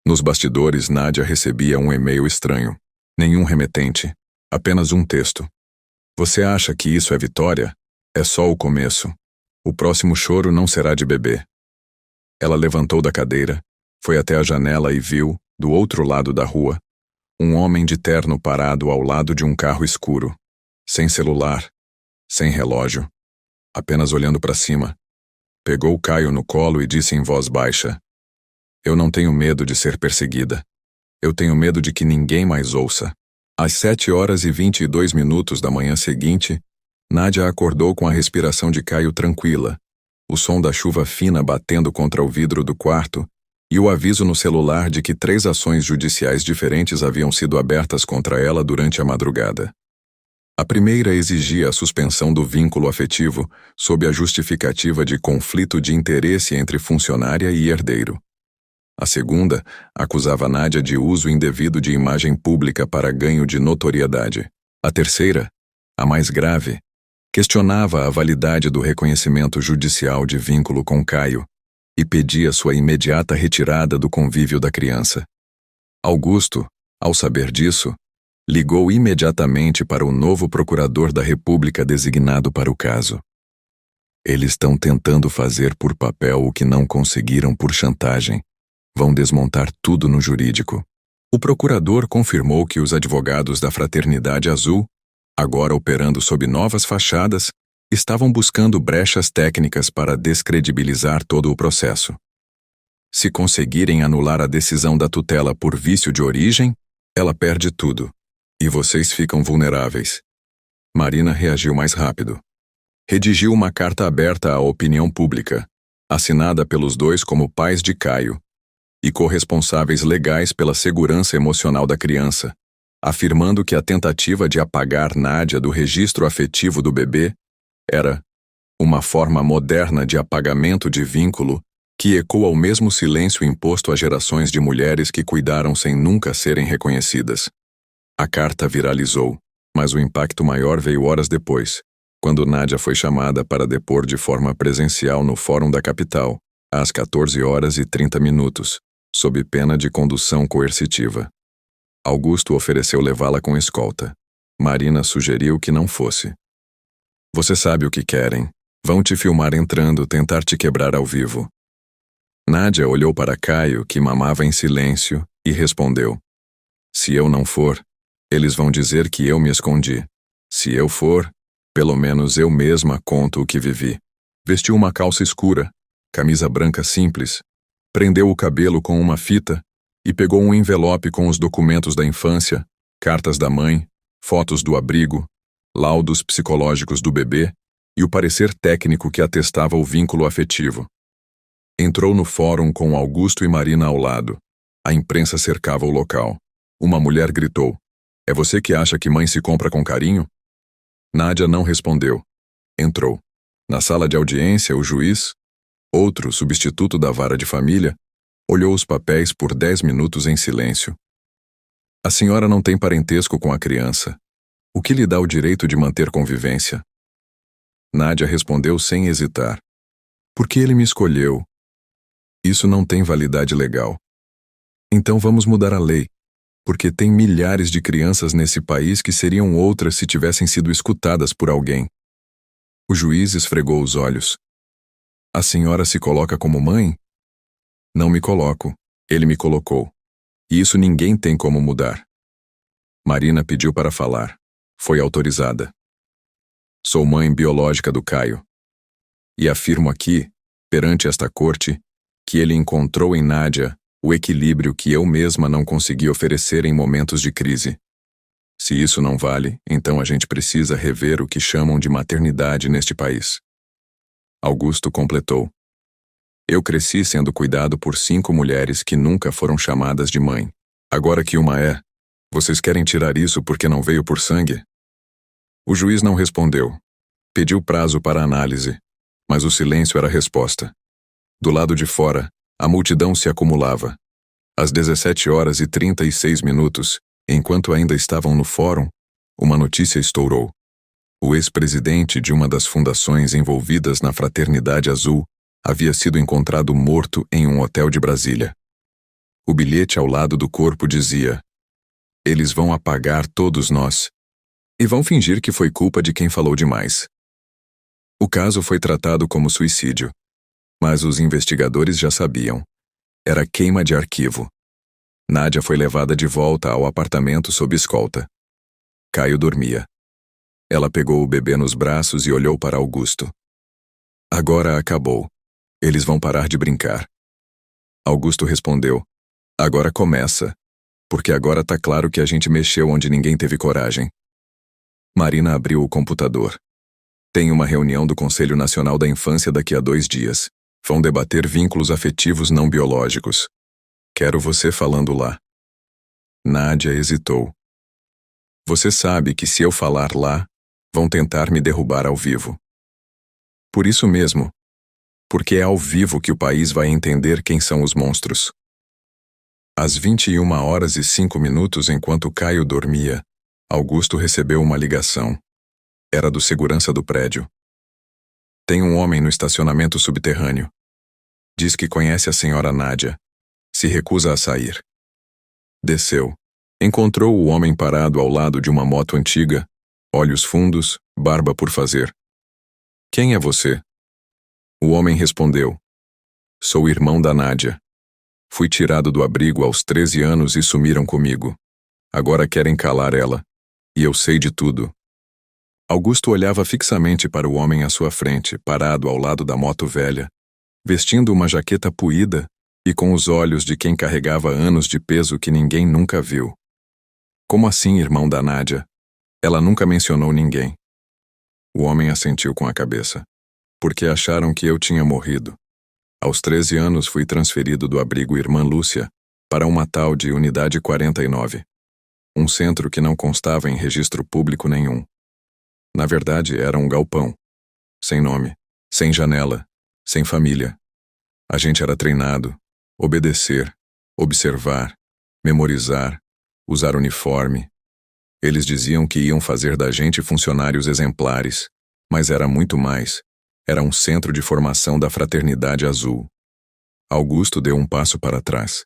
Nos bastidores, Nádia recebia um e-mail estranho. Nenhum remetente, apenas um texto. "Você acha que isso é vitória? É só o começo. O próximo choro não será de bebê." Ela levantou da cadeira, foi até a janela e viu, do outro lado da rua, um homem de terno parado ao lado de um carro escuro, sem celular, sem relógio, apenas olhando para cima. Pegou Caio no colo e disse em voz baixa: "Eu não tenho medo de ser perseguida. Eu tenho medo de que ninguém mais ouça." Às 7h22 da manhã seguinte, Nádia acordou com a respiração de Caio tranquila, o som da chuva fina batendo contra o vidro do quarto e o aviso no celular de que 3 ações judiciais diferentes haviam sido abertas contra ela durante a madrugada. A primeira exigia a suspensão do vínculo afetivo sob a justificativa de conflito de interesse entre funcionária e herdeiro. A segunda acusava Nádia de uso indevido de imagem pública para ganho de notoriedade. A terceira, a mais grave, questionava a validade do reconhecimento judicial de vínculo com Caio e pedia sua imediata retirada do convívio da criança. Augusto, ao saber disso, ligou imediatamente para o novo procurador da República designado para o caso. "Eles estão tentando fazer por papel o que não conseguiram por chantagem. Vão desmontar tudo no jurídico." O procurador confirmou que os advogados da Fraternidade Azul, agora operando sob novas fachadas, estavam buscando brechas técnicas para descredibilizar todo o processo. Se conseguirem anular a decisão da tutela por vício de origem, ela perde tudo, e vocês ficam vulneráveis. Marina reagiu mais rápido. Redigiu uma carta aberta à opinião pública, assinada pelos dois como pais de Caio, e corresponsáveis legais pela segurança emocional da criança, afirmando que a tentativa de apagar Nádia do registro afetivo do bebê era uma forma moderna de apagamento de vínculo que ecoa o mesmo silêncio imposto a gerações de mulheres que cuidaram sem nunca serem reconhecidas. A carta viralizou, mas o impacto maior veio horas depois, quando Nádia foi chamada para depor de forma presencial no Fórum da Capital, às 14h30, sob pena de condução coercitiva. Augusto ofereceu levá-la com escolta. Marina sugeriu que não fosse. "Você sabe o que querem. Vão te filmar entrando, tentar te quebrar ao vivo." Nádia olhou para Caio, que mamava em silêncio, e respondeu: "Se eu não for, eles vão dizer que eu me escondi. Se eu for, pelo menos eu mesma conto o que vivi." Vestiu uma calça escura, camisa branca simples, prendeu o cabelo com uma fita e pegou um envelope com os documentos da infância, cartas da mãe, fotos do abrigo, laudos psicológicos do bebê e o parecer técnico que atestava o vínculo afetivo. Entrou no fórum com Augusto e Marina ao lado. A imprensa cercava o local. Uma mulher gritou: "É você que acha que mãe se compra com carinho?" Nádia não respondeu. Entrou. Na sala de audiência, o juiz, outro substituto da vara de família, olhou os papéis por 10 minutos em silêncio. A senhora não tem parentesco com a criança. O que lhe dá o direito de manter convivência? Nádia respondeu sem hesitar. Porque ele me escolheu. Isso não tem validade legal. Então vamos mudar a lei, porque tem milhares de crianças nesse país que seriam outras se tivessem sido escutadas por alguém. O juiz esfregou os olhos. A senhora se coloca como mãe? Não me coloco. Ele me colocou. E isso ninguém tem como mudar. Marina pediu para falar. Foi autorizada. Sou mãe biológica do Caio. E afirmo aqui, perante esta corte, que ele encontrou em Nádia o equilíbrio que eu mesma não consegui oferecer em momentos de crise. Se isso não vale, então a gente precisa rever o que chamam de maternidade neste país. Augusto completou. Eu cresci sendo cuidado por 5 mulheres que nunca foram chamadas de mãe. Agora que uma é, vocês querem tirar isso porque não veio por sangue? O juiz não respondeu. Pediu prazo para análise, mas o silêncio era a resposta. Do lado de fora, a multidão se acumulava. Às 17h36, enquanto ainda estavam no fórum, uma notícia estourou. O ex-presidente de uma das fundações envolvidas na Fraternidade Azul havia sido encontrado morto em um hotel de Brasília. O bilhete ao lado do corpo dizia: eles vão apagar todos nós e vão fingir que foi culpa de quem falou demais. O caso foi tratado como suicídio, mas os investigadores já sabiam. Era queima de arquivo. Nádia foi levada de volta ao apartamento sob escolta. Caio dormia. Ela pegou o bebê nos braços e olhou para Augusto. Agora acabou. Eles vão parar de brincar. Augusto respondeu: agora começa, porque agora tá claro que a gente mexeu onde ninguém teve coragem. Marina abriu o computador. Tem uma reunião do Conselho Nacional da Infância daqui a 2 dias. Vão debater vínculos afetivos não biológicos. Quero você falando lá. Nádia hesitou. Você sabe que se eu falar lá, vão tentar me derrubar ao vivo. Por isso mesmo. Porque é ao vivo que o país vai entender quem são os monstros. Às 21h05, enquanto Caio dormia, Augusto recebeu uma ligação. Era do segurança do prédio. Tem um homem no estacionamento subterrâneo. Diz que conhece a senhora Nádia. Se recusa a sair. Desceu. Encontrou o homem parado ao lado de uma moto antiga, olhos fundos, barba por fazer. Quem é você? O homem respondeu: sou irmão da Nádia. Fui tirado do abrigo aos 13 anos e sumiram comigo. Agora querem calar ela. E eu sei de tudo. Augusto olhava fixamente para o homem à sua frente, parado ao lado da moto velha, vestindo uma jaqueta puída e com os olhos de quem carregava anos de peso que ninguém nunca viu. Como assim, irmão da Nádia? Ela nunca mencionou ninguém. O homem assentiu com a cabeça. Porque acharam que eu tinha morrido. Aos 13 anos fui transferido do abrigo Irmã Lúcia para uma tal de Unidade 49. Um centro que não constava em registro público nenhum. Na verdade, era um galpão. Sem nome, sem janela, sem família. A gente era treinado, obedecer, observar, memorizar, usar uniforme. Eles diziam que iam fazer da gente funcionários exemplares, mas era muito mais. Era um centro de formação da Fraternidade Azul. Augusto deu um passo para trás.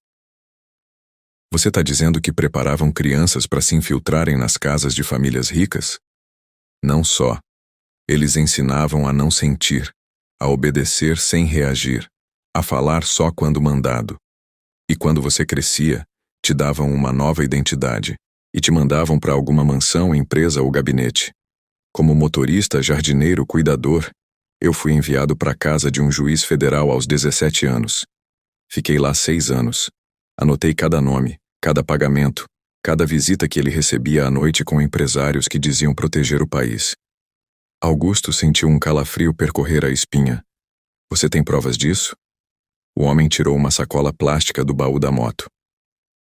Você está dizendo que preparavam crianças para se infiltrarem nas casas de famílias ricas? Não só. Eles ensinavam a não sentir, a obedecer sem reagir, a falar só quando mandado. E quando você crescia, te davam uma nova identidade e te mandavam para alguma mansão, empresa ou gabinete. Como motorista, jardineiro, cuidador, eu fui enviado para a casa de um juiz federal aos 17 anos. Fiquei lá 6 anos. Anotei cada nome, cada pagamento, cada visita que ele recebia à noite com empresários que diziam proteger o país. Augusto sentiu um calafrio percorrer a espinha. Você tem provas disso? O homem tirou uma sacola plástica do baú da moto.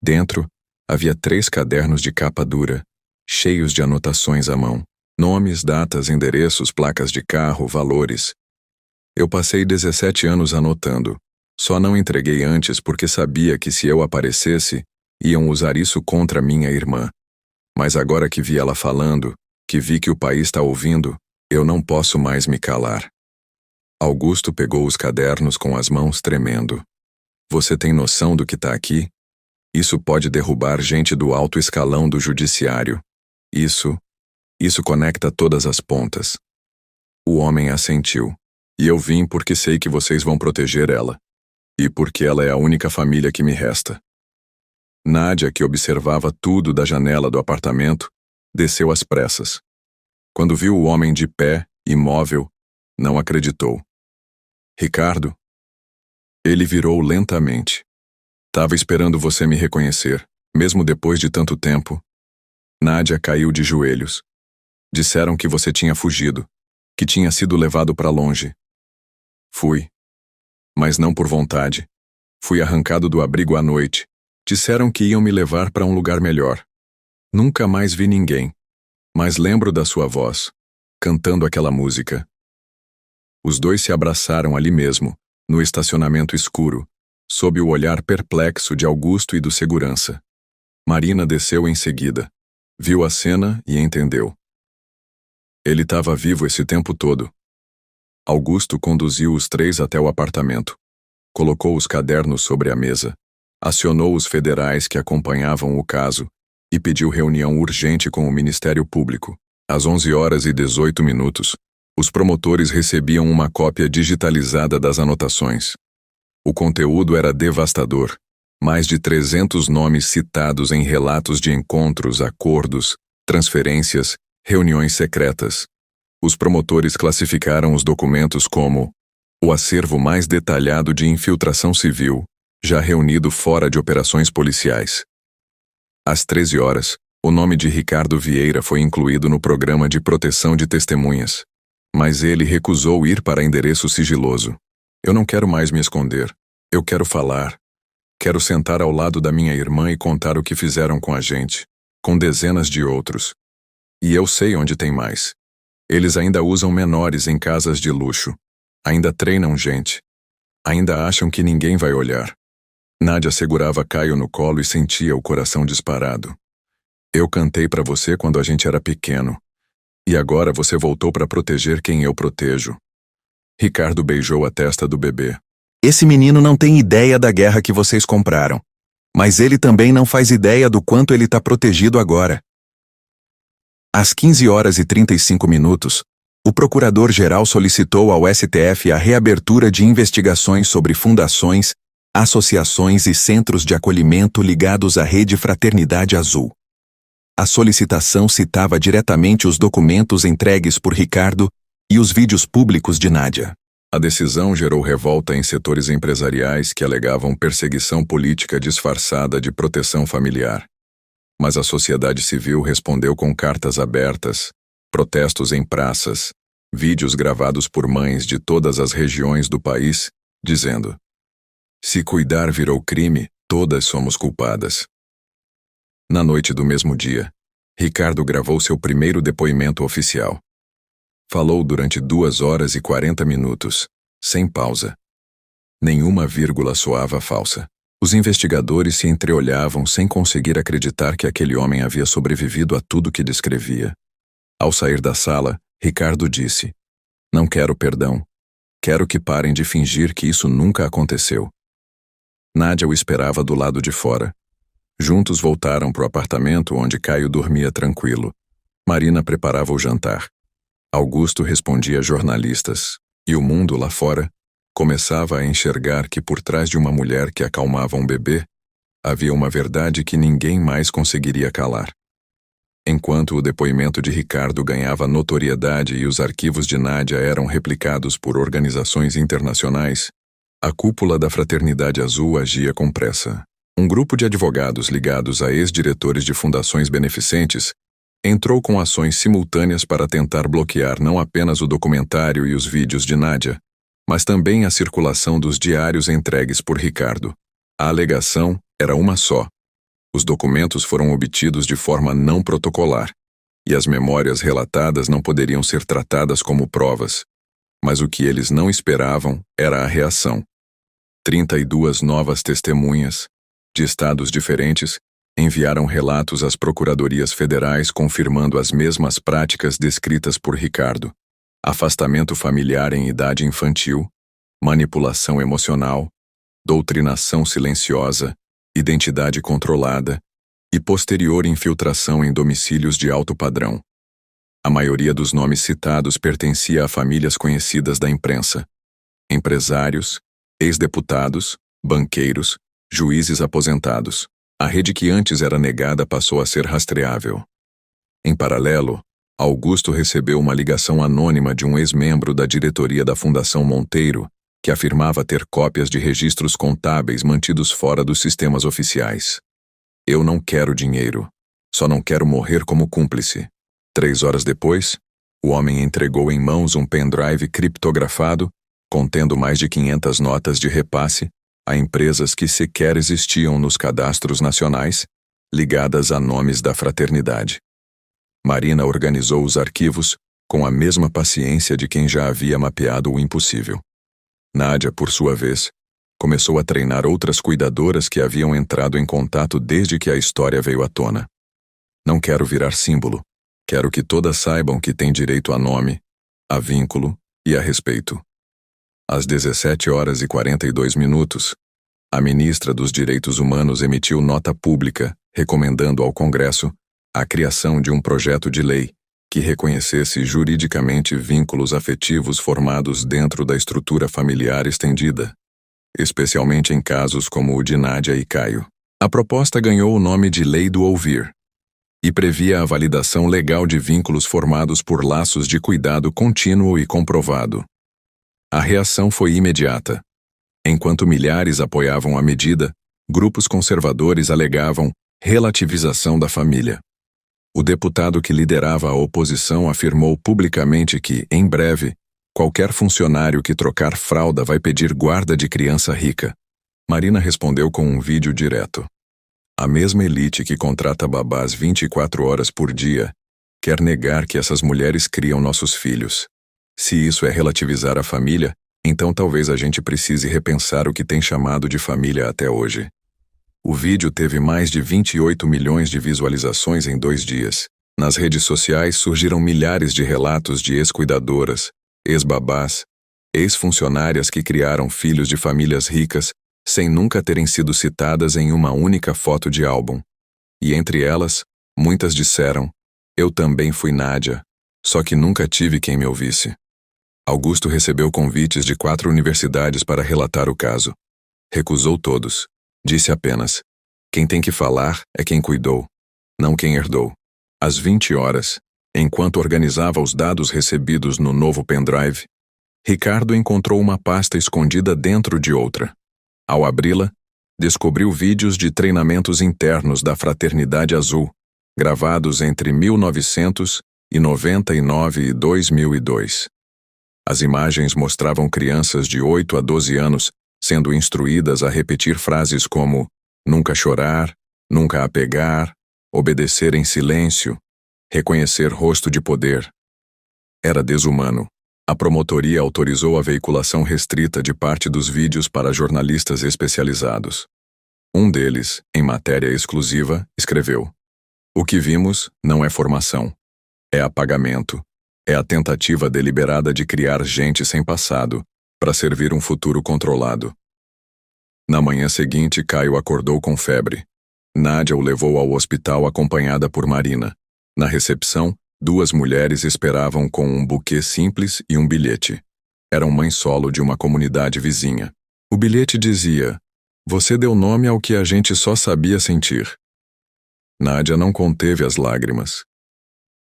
Dentro, havia 3 cadernos de capa dura, cheios de anotações à mão. Nomes, datas, endereços, placas de carro, valores. Eu passei 17 anos anotando. Só não entreguei antes porque sabia que se eu aparecesse, Iam usar isso contra minha irmã. Mas agora que vi ela falando, que vi que o país está ouvindo, eu não posso mais me calar. Augusto pegou os cadernos com as mãos tremendo. Você tem noção do que está aqui? Isso pode derrubar gente do alto escalão do judiciário. Isso conecta todas as pontas. O homem assentiu. E eu vim porque sei que vocês vão proteger ela. E porque ela é a única família que me resta. Nádia, que observava tudo da janela do apartamento, desceu às pressas. Quando viu o homem de pé, imóvel, não acreditou. Ricardo? Ele virou lentamente. Tava esperando você me reconhecer, mesmo depois de tanto tempo. Nádia caiu de joelhos. Disseram que você tinha fugido, que tinha sido levado para longe. Fui. Mas não por vontade. Fui arrancado do abrigo à noite. Disseram que iam me levar para um lugar melhor. Nunca mais vi ninguém. Mas lembro da sua voz, cantando aquela música. Os dois se abraçaram ali mesmo, no estacionamento escuro, sob o olhar perplexo de Augusto e do segurança. Marina desceu em seguida. Viu a cena e entendeu. Ele estava vivo esse tempo todo. Augusto conduziu os três até o apartamento. Colocou os cadernos sobre a mesa. Acionou os federais que acompanhavam o caso e pediu reunião urgente com o Ministério Público. Às 11h18, os promotores recebiam uma cópia digitalizada das anotações. O conteúdo era devastador. Mais de 300 nomes citados em relatos de encontros, acordos, transferências, reuniões secretas. Os promotores classificaram os documentos como o acervo mais detalhado de infiltração civil, já reunido fora de operações policiais. Às 13h, o nome de Ricardo Vieira foi incluído no programa de proteção de testemunhas. Mas ele recusou ir para endereço sigiloso. Eu não quero mais me esconder. Eu quero falar. Quero sentar ao lado da minha irmã e contar o que fizeram com a gente, com dezenas de outros. E eu sei onde tem mais. Eles ainda usam menores em casas de luxo. Ainda treinam gente. Ainda acham que ninguém vai olhar. Nádia segurava Caio no colo e sentia o coração disparado. Eu cantei para você quando a gente era pequeno. E agora você voltou para proteger quem eu protejo. Ricardo beijou a testa do bebê. Esse menino não tem ideia da guerra que vocês compraram. Mas ele também não faz ideia do quanto ele está protegido agora. Às 15h35, o Procurador-Geral solicitou ao STF a reabertura de investigações sobre fundações, associações e centros de acolhimento ligados à Rede Fraternidade Azul. A solicitação citava diretamente os documentos entregues por Ricardo e os vídeos públicos de Nádia. A decisão gerou revolta em setores empresariais que alegavam perseguição política disfarçada de proteção familiar. Mas a sociedade civil respondeu com cartas abertas, protestos em praças, vídeos gravados por mães de todas as regiões do país, dizendo: se cuidar virou crime, todas somos culpadas. Na noite do mesmo dia, Ricardo gravou seu primeiro depoimento oficial. Falou durante 2h40, sem pausa. Nenhuma vírgula soava falsa. Os investigadores se entreolhavam sem conseguir acreditar que aquele homem havia sobrevivido a tudo que descrevia. Ao sair da sala, Ricardo disse: não quero perdão. Quero que parem de fingir que isso nunca aconteceu. Nádia o esperava do lado de fora. Juntos voltaram para o apartamento onde Caio dormia tranquilo. Marina preparava o jantar. Augusto respondia a jornalistas, e o mundo lá fora começava a enxergar que por trás de uma mulher que acalmava um bebê, havia uma verdade que ninguém mais conseguiria calar. Enquanto o depoimento de Ricardo ganhava notoriedade e os arquivos de Nádia eram replicados por organizações internacionais, a cúpula da Fraternidade Azul agia com pressa. Um grupo de advogados ligados a ex-diretores de fundações beneficentes entrou com ações simultâneas para tentar bloquear não apenas o documentário e os vídeos de Nádia, mas também a circulação dos diários entregues por Ricardo. A alegação era uma só. Os documentos foram obtidos de forma não protocolar, e as memórias relatadas não poderiam ser tratadas como provas. Mas o que eles não esperavam era a reação. 32 novas testemunhas, de estados diferentes, enviaram relatos às procuradorias federais confirmando as mesmas práticas descritas por Ricardo: afastamento familiar em idade infantil, manipulação emocional, doutrinação silenciosa, identidade controlada e posterior infiltração em domicílios de alto padrão. A maioria dos nomes citados pertencia a famílias conhecidas da imprensa: empresários, ex-deputados, banqueiros, juízes aposentados. A rede que antes era negada passou a ser rastreável. Em paralelo, Augusto recebeu uma ligação anônima de um ex-membro da diretoria da Fundação Monteiro, que afirmava ter cópias de registros contábeis mantidos fora dos sistemas oficiais. Eu não quero dinheiro, só não quero morrer como cúmplice. 3 horas depois, o homem entregou em mãos um pendrive criptografado, contendo mais de 500 notas de repasse a empresas que sequer existiam nos cadastros nacionais, ligadas a nomes da fraternidade. Marina organizou os arquivos com a mesma paciência de quem já havia mapeado o impossível. Nádia, por sua vez, começou a treinar outras cuidadoras que haviam entrado em contato desde que a história veio à tona. Não quero virar símbolo. Quero que todas saibam que têm direito a nome, a vínculo e a respeito. Às 17h42, a ministra dos Direitos Humanos emitiu nota pública recomendando ao Congresso a criação de um projeto de lei que reconhecesse juridicamente vínculos afetivos formados dentro da estrutura familiar estendida, especialmente em casos como o de Nádia e Caio. A proposta ganhou o nome de Lei do Ouvir e previa a validação legal de vínculos formados por laços de cuidado contínuo e comprovado. A reação foi imediata. Enquanto milhares apoiavam a medida, grupos conservadores alegavam relativização da família. O deputado que liderava a oposição afirmou publicamente que, em breve, qualquer funcionário que trocar fralda vai pedir guarda de criança rica. Marina respondeu com um vídeo direto. A mesma elite que contrata babás 24 horas por dia quer negar que essas mulheres criam nossos filhos. Se isso é relativizar a família, então talvez a gente precise repensar o que tem chamado de família até hoje. O vídeo teve mais de 28 milhões de visualizações em 2 dias. Nas redes sociais surgiram milhares de relatos de ex-cuidadoras, ex-babás, ex-funcionárias que criaram filhos de famílias ricas sem nunca terem sido citadas em uma única foto de álbum. E entre elas, muitas disseram: eu também fui Nádia, só que nunca tive quem me ouvisse. Augusto recebeu convites de 4 universidades para relatar o caso. Recusou todos. Disse apenas: quem tem que falar é quem cuidou, não quem herdou. Às 20 horas, enquanto organizava os dados recebidos no novo pendrive, Ricardo encontrou uma pasta escondida dentro de outra. Ao abri-la, descobriu vídeos de treinamentos internos da Fraternidade Azul, gravados entre 1999 e 2002. As imagens mostravam crianças de 8 a 12 anos sendo instruídas a repetir frases como nunca chorar, nunca apegar, obedecer em silêncio, reconhecer rosto de poder. Era desumano. A promotoria autorizou a veiculação restrita de parte dos vídeos para jornalistas especializados. Um deles, em matéria exclusiva, escreveu: o que vimos não é formação. É apagamento. É a tentativa deliberada de criar gente sem passado, para servir um futuro controlado. Na manhã seguinte, Caio acordou com febre. Nádia o levou ao hospital acompanhada por Marina. Na recepção, 2 mulheres esperavam com um buquê simples e um bilhete. Eram mãe solo de uma comunidade vizinha. O bilhete dizia: você deu nome ao que a gente só sabia sentir. Nádia não conteve as lágrimas.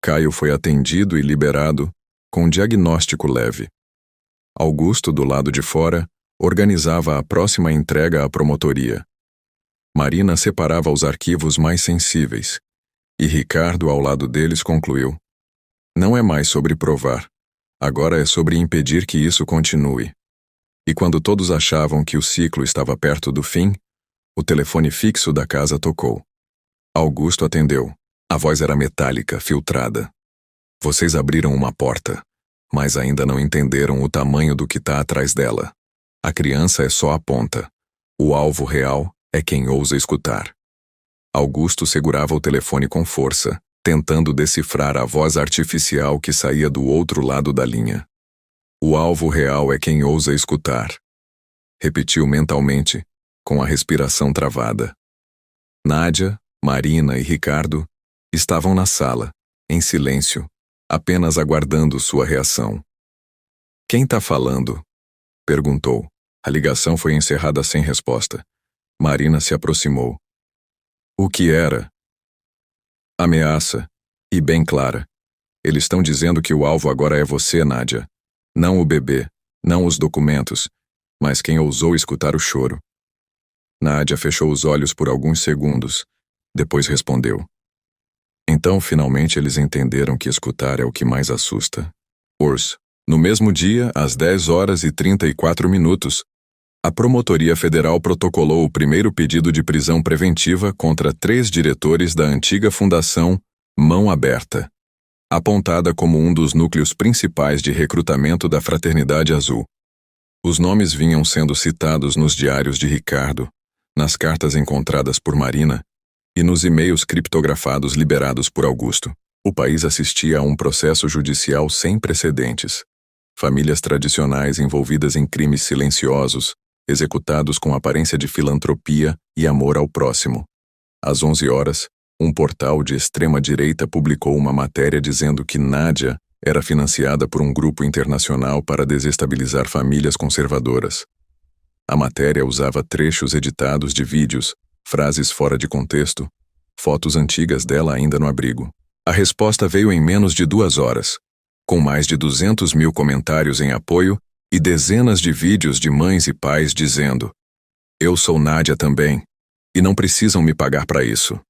Caio foi atendido e liberado, com diagnóstico leve. Augusto, do lado de fora, organizava a próxima entrega à promotoria. Marina separava os arquivos mais sensíveis, e Ricardo, ao lado deles, concluiu: não é mais sobre provar, agora é sobre impedir que isso continue. E quando todos achavam que o ciclo estava perto do fim, o telefone fixo da casa tocou. Augusto atendeu. A voz era metálica, filtrada. Vocês abriram uma porta, mas ainda não entenderam o tamanho do que está atrás dela. A criança é só a ponta. O alvo real é quem ousa escutar. Augusto segurava o telefone com força, tentando decifrar a voz artificial que saía do outro lado da linha. O alvo real é quem ousa escutar. Repetiu mentalmente, com a respiração travada. Nádia, Marina e Ricardo estavam na sala, em silêncio, apenas aguardando sua reação. Quem tá falando? Perguntou. A ligação foi encerrada sem resposta. Marina se aproximou. O que era? Ameaça, e bem clara. Eles estão dizendo que o alvo agora é você, Nádia. Não o bebê, não os documentos, mas quem ousou escutar o choro. Nádia fechou os olhos por alguns segundos, depois respondeu. Então, finalmente, eles entenderam que escutar é o que mais assusta. No mesmo dia, às 10h34, a Promotoria Federal protocolou o primeiro pedido de prisão preventiva contra 3 diretores da antiga Fundação Mão Aberta, apontada como um dos núcleos principais de recrutamento da Fraternidade Azul. Os nomes vinham sendo citados nos diários de Ricardo, nas cartas encontradas por Marina e nos e-mails criptografados liberados por Augusto. O país assistia a um processo judicial sem precedentes. Famílias tradicionais envolvidas em crimes silenciosos, executados com aparência de filantropia e amor ao próximo. Às 11h, um portal de extrema-direita publicou uma matéria dizendo que Nádia era financiada por um grupo internacional para desestabilizar famílias conservadoras. A matéria usava trechos editados de vídeos, frases fora de contexto, fotos antigas dela ainda no abrigo. A resposta veio em menos de 2 horas, com mais de 200 mil comentários em apoio e dezenas de vídeos de mães e pais dizendo: "Eu sou Nádia também, e não precisam me pagar para isso."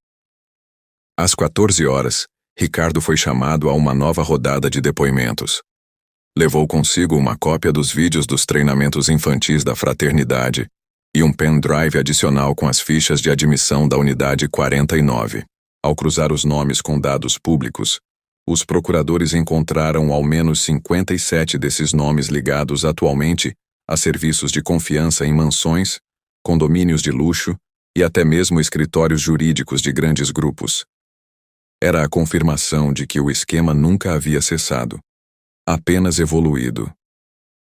Às 14h, Ricardo foi chamado a uma nova rodada de depoimentos. Levou consigo uma cópia dos vídeos dos treinamentos infantis da fraternidade e um pendrive adicional com as fichas de admissão da unidade 49. Ao cruzar os nomes com dados públicos, os procuradores encontraram ao menos 57 desses nomes ligados atualmente a serviços de confiança em mansões, condomínios de luxo e até mesmo escritórios jurídicos de grandes grupos. Era a confirmação de que o esquema nunca havia cessado, apenas evoluído.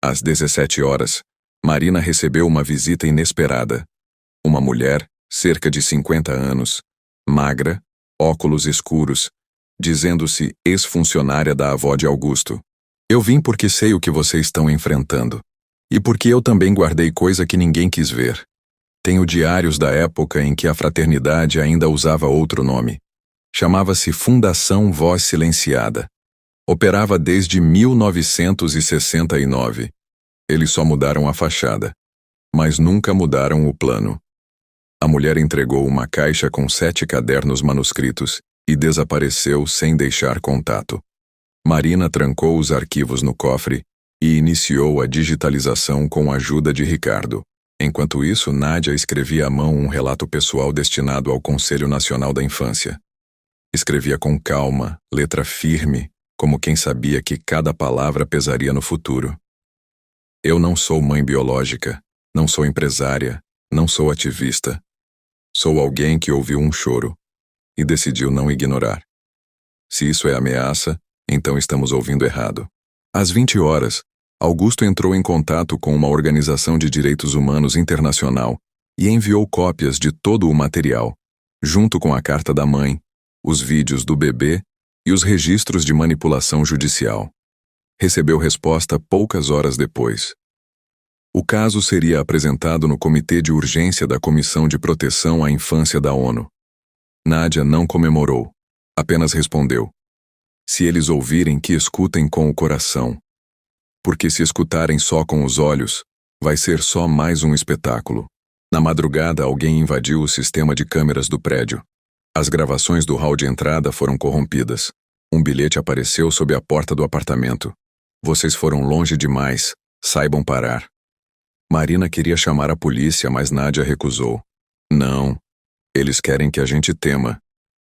Às 17h, Marina recebeu uma visita inesperada. Uma mulher, cerca de 50 anos, magra, óculos escuros, dizendo-se ex-funcionária da avó de Augusto. "Eu vim porque sei o que vocês estão enfrentando. E porque eu também guardei coisa que ninguém quis ver. Tenho diários da época em que a fraternidade ainda usava outro nome. Chamava-se Fundação Voz Silenciada. Operava desde 1969. Eles só mudaram a fachada, mas nunca mudaram o plano." A mulher entregou uma caixa com 7 cadernos manuscritos e desapareceu sem deixar contato. Marina trancou os arquivos no cofre e iniciou a digitalização com a ajuda de Ricardo. Enquanto isso, Nádia escrevia à mão um relato pessoal destinado ao Conselho Nacional da Infância. Escrevia com calma, letra firme, como quem sabia que cada palavra pesaria no futuro. "Eu não sou mãe biológica, não sou empresária, não sou ativista. Sou alguém que ouviu um choro e decidiu não ignorar. Se isso é ameaça, então estamos ouvindo errado." Às 20h, Augusto entrou em contato com uma organização de direitos humanos internacional e enviou cópias de todo o material, junto com a carta da mãe, os vídeos do bebê e os registros de manipulação judicial. Recebeu resposta poucas horas depois. O caso seria apresentado no Comitê de Urgência da Comissão de Proteção à Infância da ONU. Nádia não comemorou, apenas respondeu: "Se eles ouvirem, que escutem com o coração. Porque se escutarem só com os olhos, vai ser só mais um espetáculo." Na madrugada, alguém invadiu o sistema de câmeras do prédio. As gravações do hall de entrada foram corrompidas. Um bilhete apareceu sob a porta do apartamento: "Vocês foram longe demais, saibam parar." Marina queria chamar a polícia, mas Nádia recusou. "Não. Eles querem que a gente tema,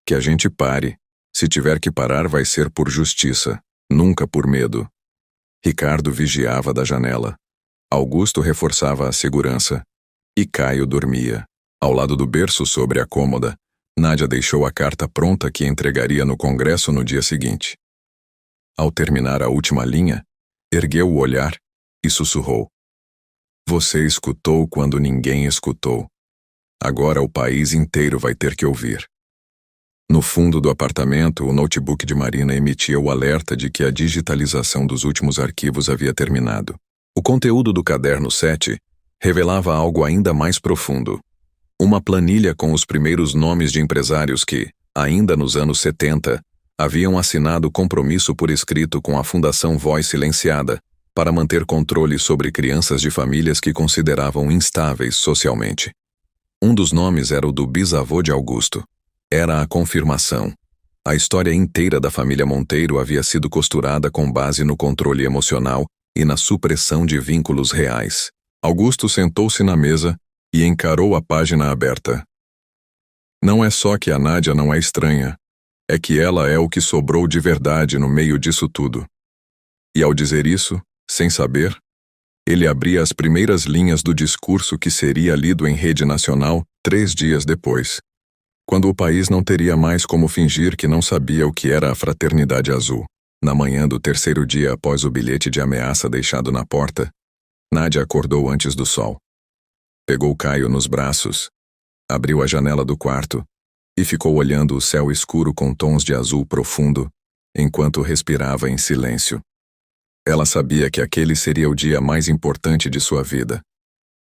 que a gente pare. Se tiver que parar, vai ser por justiça, nunca por medo." Ricardo vigiava da janela. Augusto reforçava a segurança. E Caio dormia, ao lado do berço sobre a cômoda, Nádia deixou a carta pronta que entregaria no Congresso no dia seguinte. Ao terminar a última linha, ergueu o olhar e sussurrou: "Você escutou quando ninguém escutou. Agora o país inteiro vai ter que ouvir." No fundo do apartamento, o notebook de Marina emitia o alerta de que a digitalização dos últimos arquivos havia terminado. O conteúdo do caderno 7 revelava algo ainda mais profundo. Uma planilha com os primeiros nomes de empresários que, ainda nos anos 70, haviam assinado compromisso por escrito com a Fundação Voz Silenciada para manter controle sobre crianças de famílias que consideravam instáveis socialmente. Um dos nomes era o do bisavô de Augusto. Era a confirmação. A história inteira da família Monteiro havia sido costurada com base no controle emocional e na supressão de vínculos reais. Augusto sentou-se na mesa e encarou a página aberta. Não é só que a Nádia não é estranha, é que ela é o que sobrou de verdade no meio disso tudo. E ao dizer isso, sem saber, ele abria as primeiras linhas do discurso que seria lido em rede nacional 3 dias depois, quando o país não teria mais como fingir que não sabia o que era a Fraternidade Azul. Na manhã do 3º dia após o bilhete de ameaça deixado na porta, Nádia acordou antes do sol. Pegou Caio nos braços, abriu a janela do quarto e ficou olhando o céu escuro com tons de azul profundo, enquanto respirava em silêncio. Ela sabia que aquele seria o dia mais importante de sua vida.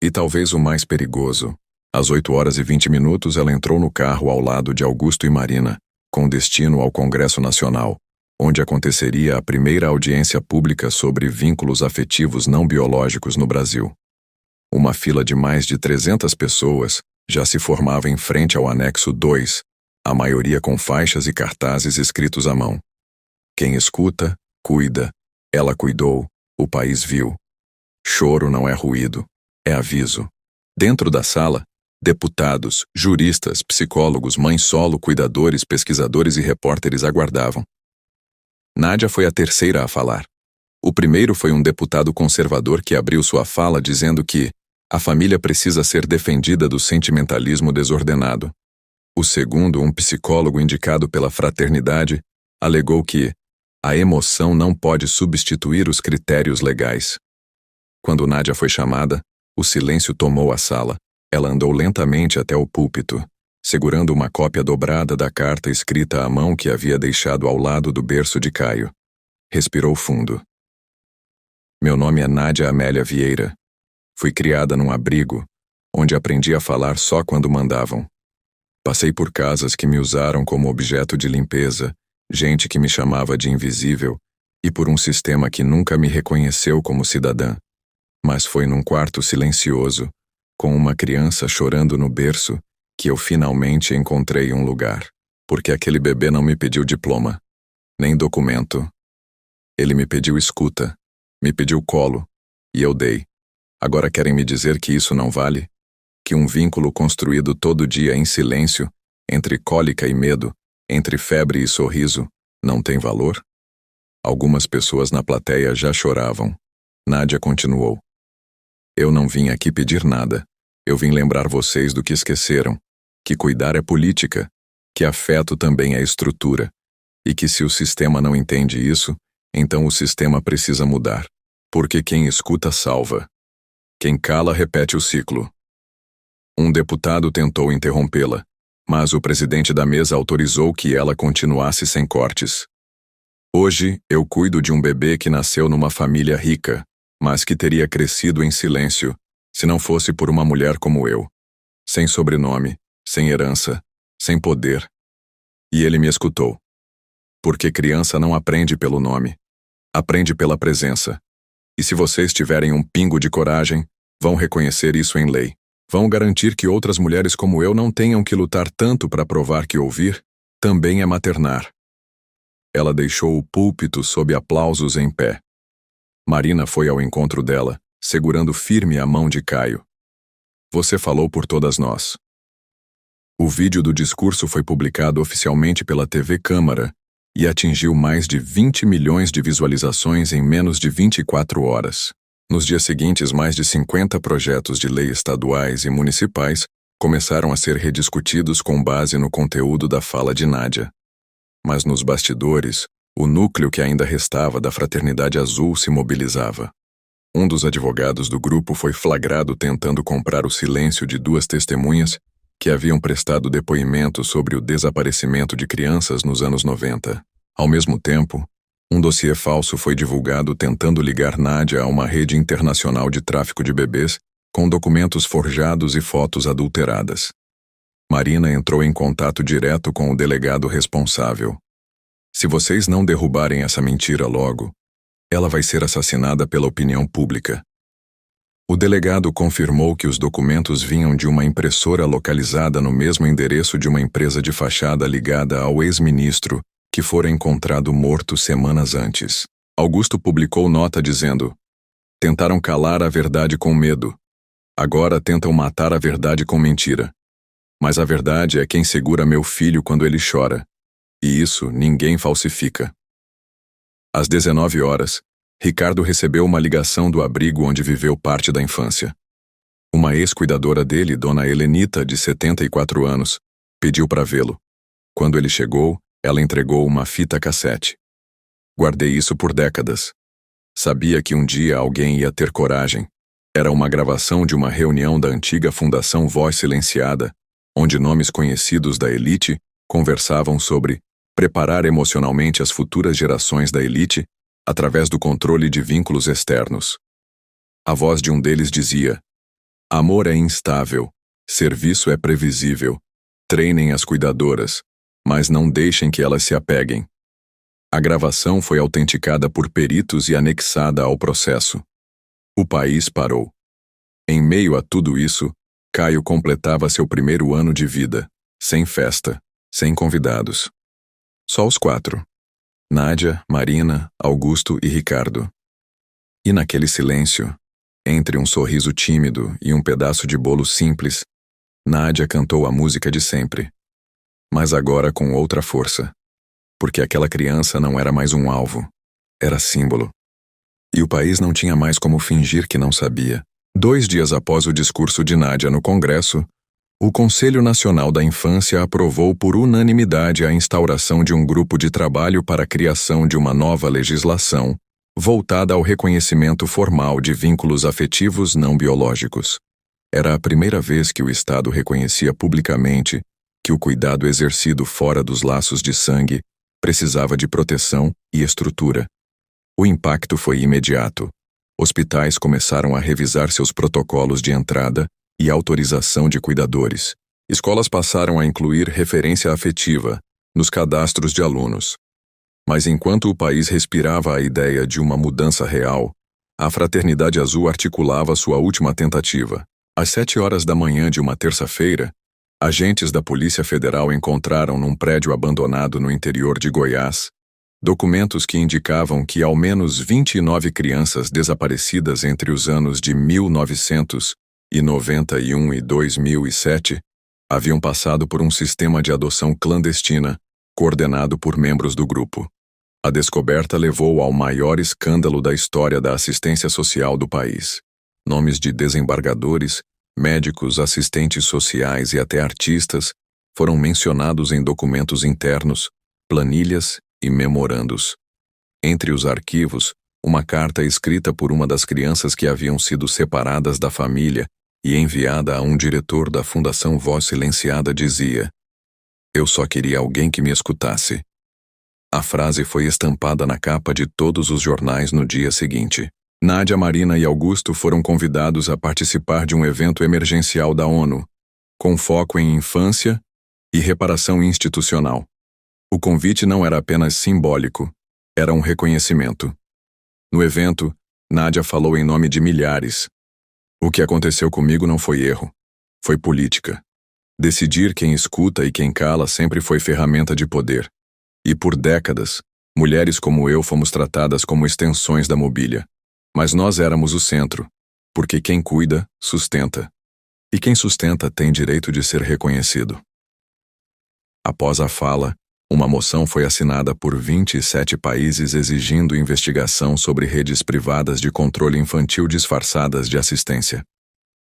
E talvez o mais perigoso. Às 8h20 ela entrou no carro ao lado de Augusto e Marina, com destino ao Congresso Nacional, onde aconteceria a primeira audiência pública sobre vínculos afetivos não biológicos no Brasil. Uma fila de mais de 300 pessoas já se formava em frente ao anexo 2, a maioria com faixas e cartazes escritos à mão. Quem escuta, cuida. Ela cuidou, o país viu. Choro não é ruído, é aviso. Dentro da sala, deputados, juristas, psicólogos, mães solo, cuidadores, pesquisadores e repórteres aguardavam. Nádia foi a terceira a falar. O primeiro foi um deputado conservador que abriu sua fala dizendo que a família precisa ser defendida do sentimentalismo desordenado. O segundo, um psicólogo indicado pela Fraternidade, alegou que a emoção não pode substituir os critérios legais. Quando Nádia foi chamada, o silêncio tomou a sala. Ela andou lentamente até o púlpito, segurando uma cópia dobrada da carta escrita à mão que havia deixado ao lado do berço de Caio. Respirou fundo. Meu nome é Nádia Amélia Vieira. Fui criada num abrigo, onde aprendi a falar só quando mandavam. Passei por casas que me usaram como objeto de limpeza, gente que me chamava de invisível, e por um sistema que nunca me reconheceu como cidadã. Mas foi num quarto silencioso, com uma criança chorando no berço, que eu finalmente encontrei um lugar. Porque aquele bebê não me pediu diploma, nem documento. Ele me pediu escuta, me pediu colo, e eu dei. Agora querem me dizer que isso não vale? Que um vínculo construído todo dia em silêncio, entre cólica e medo, entre febre e sorriso, não tem valor? Algumas pessoas na plateia já choravam. Nádia continuou. Eu não vim aqui pedir nada. Eu vim lembrar vocês do que esqueceram, que cuidar é política, que afeto também é estrutura, e que se o sistema não entende isso, então o sistema precisa mudar, porque quem escuta salva. Quem cala repete o ciclo. Um deputado tentou interrompê-la, mas o presidente da mesa autorizou que ela continuasse sem cortes. Hoje, eu cuido de um bebê que nasceu numa família rica, mas que teria crescido em silêncio, se não fosse por uma mulher como eu. Sem sobrenome, sem herança, sem poder. E ele me escutou. Porque criança não aprende pelo nome, aprende pela presença. E se vocês tiverem um pingo de coragem, vão reconhecer isso em lei. Vão garantir que outras mulheres como eu não tenham que lutar tanto para provar que ouvir também é maternar. Ela deixou o púlpito sob aplausos em pé. Marina foi ao encontro dela, segurando firme a mão de Caio. Você falou por todas nós. O vídeo do discurso foi publicado oficialmente pela TV Câmara e atingiu mais de 20 milhões de visualizações em menos de 24 horas. Nos dias seguintes, mais de 50 projetos de lei estaduais e municipais começaram a ser rediscutidos com base no conteúdo da fala de Nádia. Mas nos bastidores, o núcleo que ainda restava da Fraternidade Azul se mobilizava. Um dos advogados do grupo foi flagrado tentando comprar o silêncio de duas testemunhas que haviam prestado depoimento sobre o desaparecimento de crianças nos anos 90. Ao mesmo tempo, um dossiê falso foi divulgado tentando ligar Nádia a uma rede internacional de tráfico de bebês com documentos forjados e fotos adulteradas. Marina entrou em contato direto com o delegado responsável. Se vocês não derrubarem essa mentira logo, ela vai ser assassinada pela opinião pública. O delegado confirmou que os documentos vinham de uma impressora localizada no mesmo endereço de uma empresa de fachada ligada ao ex-ministro, que fora encontrado morto semanas antes. Augusto publicou nota dizendo: "Tentaram calar a verdade com medo. Agora tentam matar a verdade com mentira. Mas a verdade é quem segura meu filho quando ele chora. E isso ninguém falsifica." Às 19 horas, Ricardo recebeu uma ligação do abrigo onde viveu parte da infância. Uma ex-cuidadora dele, Dona Helenita, de 74 anos, pediu para vê-lo. Quando ele chegou, ela entregou uma fita cassete. Guardei isso por décadas. Sabia que um dia alguém ia ter coragem. Era uma gravação de uma reunião da antiga Fundação Voz Silenciada, onde nomes conhecidos da elite conversavam sobre preparar emocionalmente as futuras gerações da elite através do controle de vínculos externos. A voz de um deles dizia: "Amor é instável, serviço é previsível, treinem as cuidadoras, mas não deixem que elas se apeguem." A gravação foi autenticada por peritos e anexada ao processo. O país parou. Em meio a tudo isso, Caio completava seu primeiro ano de vida, sem festa, sem convidados. Só os 4. Nádia, Marina, Augusto e Ricardo. E naquele silêncio, entre um sorriso tímido e um pedaço de bolo simples, Nádia cantou a música de sempre. Mas agora com outra força. Porque aquela criança não era mais um alvo, era símbolo. E o país não tinha mais como fingir que não sabia. 2 dias após o discurso de Nádia no Congresso, o Conselho Nacional da Infância aprovou por unanimidade a instauração de um grupo de trabalho para a criação de uma nova legislação voltada ao reconhecimento formal de vínculos afetivos não biológicos. Era a primeira vez que o Estado reconhecia publicamente que o cuidado exercido fora dos laços de sangue precisava de proteção e estrutura. O impacto foi imediato. Hospitais começaram a revisar seus protocolos de entrada e autorização de cuidadores. Escolas passaram a incluir referência afetiva nos cadastros de alunos. Mas enquanto o país respirava a ideia de uma mudança real, a Fraternidade Azul articulava sua última tentativa. Às 7 horas da manhã de uma terça-feira, agentes da Polícia Federal encontraram num prédio abandonado no interior de Goiás documentos que indicavam que ao menos 29 crianças desaparecidas entre os anos de 1991 e 2007 haviam passado por um sistema de adoção clandestina coordenado por membros do grupo. A descoberta levou ao maior escândalo da história da assistência social do país. Nomes de desembargadores, médicos, assistentes sociais e até artistas foram mencionados em documentos internos, planilhas e memorandos. Entre os arquivos, uma carta escrita por uma das crianças que haviam sido separadas da família e enviada a um diretor da Fundação Voz Silenciada dizia: "Eu só queria alguém que me escutasse." A frase foi estampada na capa de todos os jornais no dia seguinte. Nádia, Marina e Augusto foram convidados a participar de um evento emergencial da ONU, com foco em infância e reparação institucional. O convite não era apenas simbólico, era um reconhecimento. No evento, Nádia falou em nome de milhares. "O que aconteceu comigo não foi erro, foi política. Decidir quem escuta e quem cala sempre foi ferramenta de poder. E por décadas, mulheres como eu fomos tratadas como extensões da mobília. Mas nós éramos o centro, porque quem cuida, sustenta. E quem sustenta tem direito de ser reconhecido." Após a fala, uma moção foi assinada por 27 países exigindo investigação sobre redes privadas de controle infantil disfarçadas de assistência.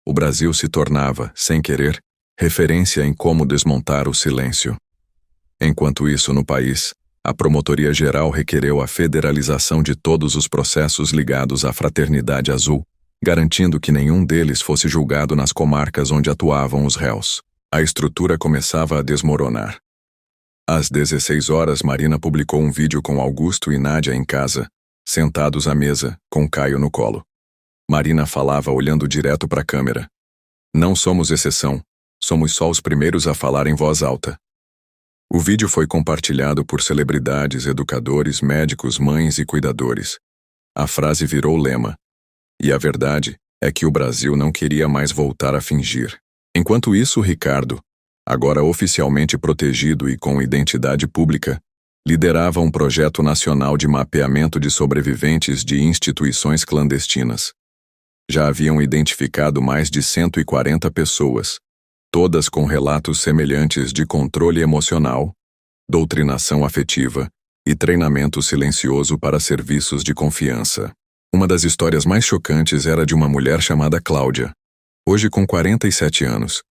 O Brasil se tornava, sem querer, referência em como desmontar o silêncio. Enquanto isso, no país, a Promotoria Geral requereu a federalização de todos os processos ligados à Fraternidade Azul, garantindo que nenhum deles fosse julgado nas comarcas onde atuavam os réus. A estrutura começava a desmoronar. Às 16 horas, Marina publicou um vídeo com Augusto e Nádia em casa, sentados à mesa, com Caio no colo. Marina falava olhando direto para a câmera. Não somos exceção, somos só os primeiros a falar em voz alta. O vídeo foi compartilhado por celebridades, educadores, médicos, mães e cuidadores. A frase virou lema. E a verdade é que o Brasil não queria mais voltar a fingir. Enquanto isso, Ricardo, agora oficialmente protegido e com identidade pública, liderava um projeto nacional de mapeamento de sobreviventes de instituições clandestinas. Já haviam identificado mais de 140 pessoas, todas com relatos semelhantes de controle emocional, doutrinação afetiva e treinamento silencioso para serviços de confiança. Uma das histórias mais chocantes era de uma mulher chamada Cláudia, hoje com 47 anos,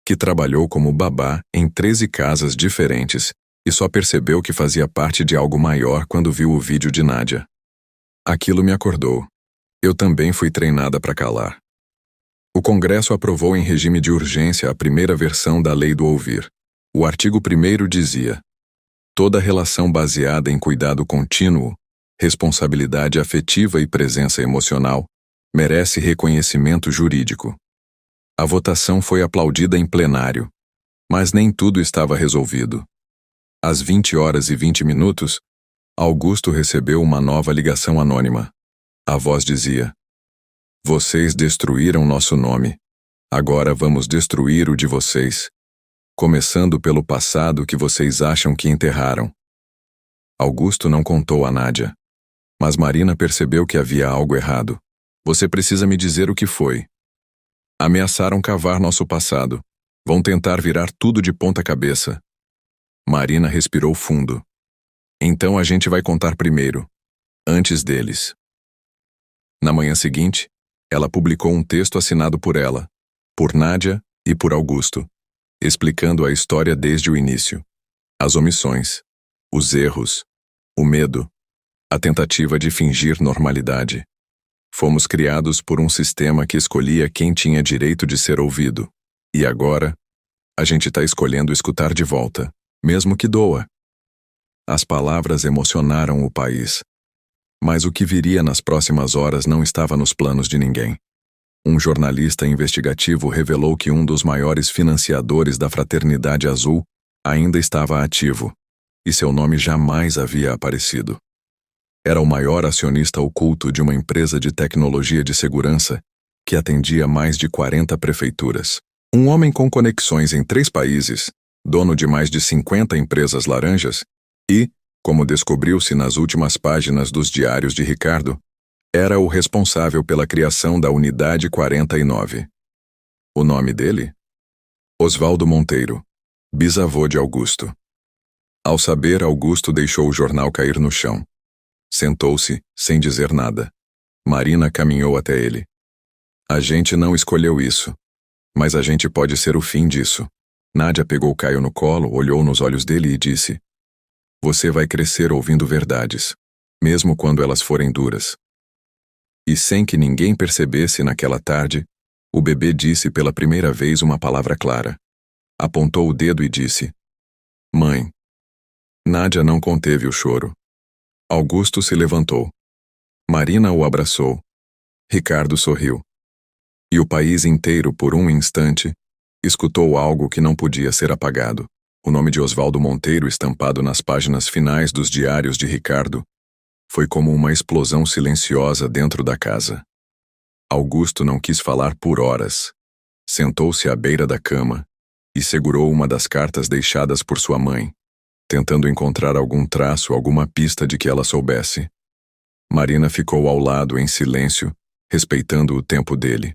que trabalhou como babá em 13 casas diferentes e só percebeu que fazia parte de algo maior quando viu o vídeo de Nádia. Aquilo me acordou. Eu também fui treinada para calar. O Congresso aprovou em regime de urgência a primeira versão da Lei do Ouvir. O artigo 1º dizia: toda relação baseada em cuidado contínuo, responsabilidade afetiva e presença emocional merece reconhecimento jurídico. A votação foi aplaudida em plenário, mas nem tudo estava resolvido. Às 20h20, Augusto recebeu uma nova ligação anônima. A voz dizia: vocês destruíram nosso nome. Agora vamos destruir o de vocês, começando pelo passado que vocês acham que enterraram. Augusto não contou a Nádia, mas Marina percebeu que havia algo errado. Você precisa me dizer o que foi. Ameaçaram cavar nosso passado. Vão tentar virar tudo de ponta cabeça. Marina respirou fundo. Então a gente vai contar primeiro, antes deles. Na manhã seguinte, ela publicou um texto assinado por ela, por Nádia e por Augusto, explicando a história desde o início. As omissões, os erros, o medo, a tentativa de fingir normalidade. Fomos criados por um sistema que escolhia quem tinha direito de ser ouvido. E agora, a gente está escolhendo escutar de volta, mesmo que doa. As palavras emocionaram o país. Mas o que viria nas próximas horas não estava nos planos de ninguém. Um jornalista investigativo revelou que um dos maiores financiadores da Fraternidade Azul ainda estava ativo, e seu nome jamais havia aparecido. Era o maior acionista oculto de uma empresa de tecnologia de segurança que atendia mais de 40 prefeituras. Um homem com conexões em 3 países, dono de mais de 50 empresas laranjas e, como descobriu-se nas últimas páginas dos diários de Ricardo, era o responsável pela criação da Unidade 49. O nome dele? Osvaldo Monteiro, bisavô de Augusto. Ao saber, Augusto deixou o jornal cair no chão. Sentou-se, sem dizer nada. Marina caminhou até ele. A gente não escolheu isso, mas a gente pode ser o fim disso. Nádia pegou Caio no colo, olhou nos olhos dele e disse: você vai crescer ouvindo verdades, mesmo quando elas forem duras. E sem que ninguém percebesse naquela tarde, o bebê disse pela primeira vez uma palavra clara. Apontou o dedo e disse: mãe. Nádia não conteve o choro. Augusto se levantou. Marina o abraçou. Ricardo sorriu. E o país inteiro, por um instante, escutou algo que não podia ser apagado. O nome de Osvaldo Monteiro estampado nas páginas finais dos diários de Ricardo foi como uma explosão silenciosa dentro da casa. Augusto não quis falar por horas. Sentou-se à beira da cama e segurou uma das cartas deixadas por sua mãe, tentando encontrar algum traço, alguma pista de que ela soubesse. Marina ficou ao lado em silêncio, respeitando o tempo dele.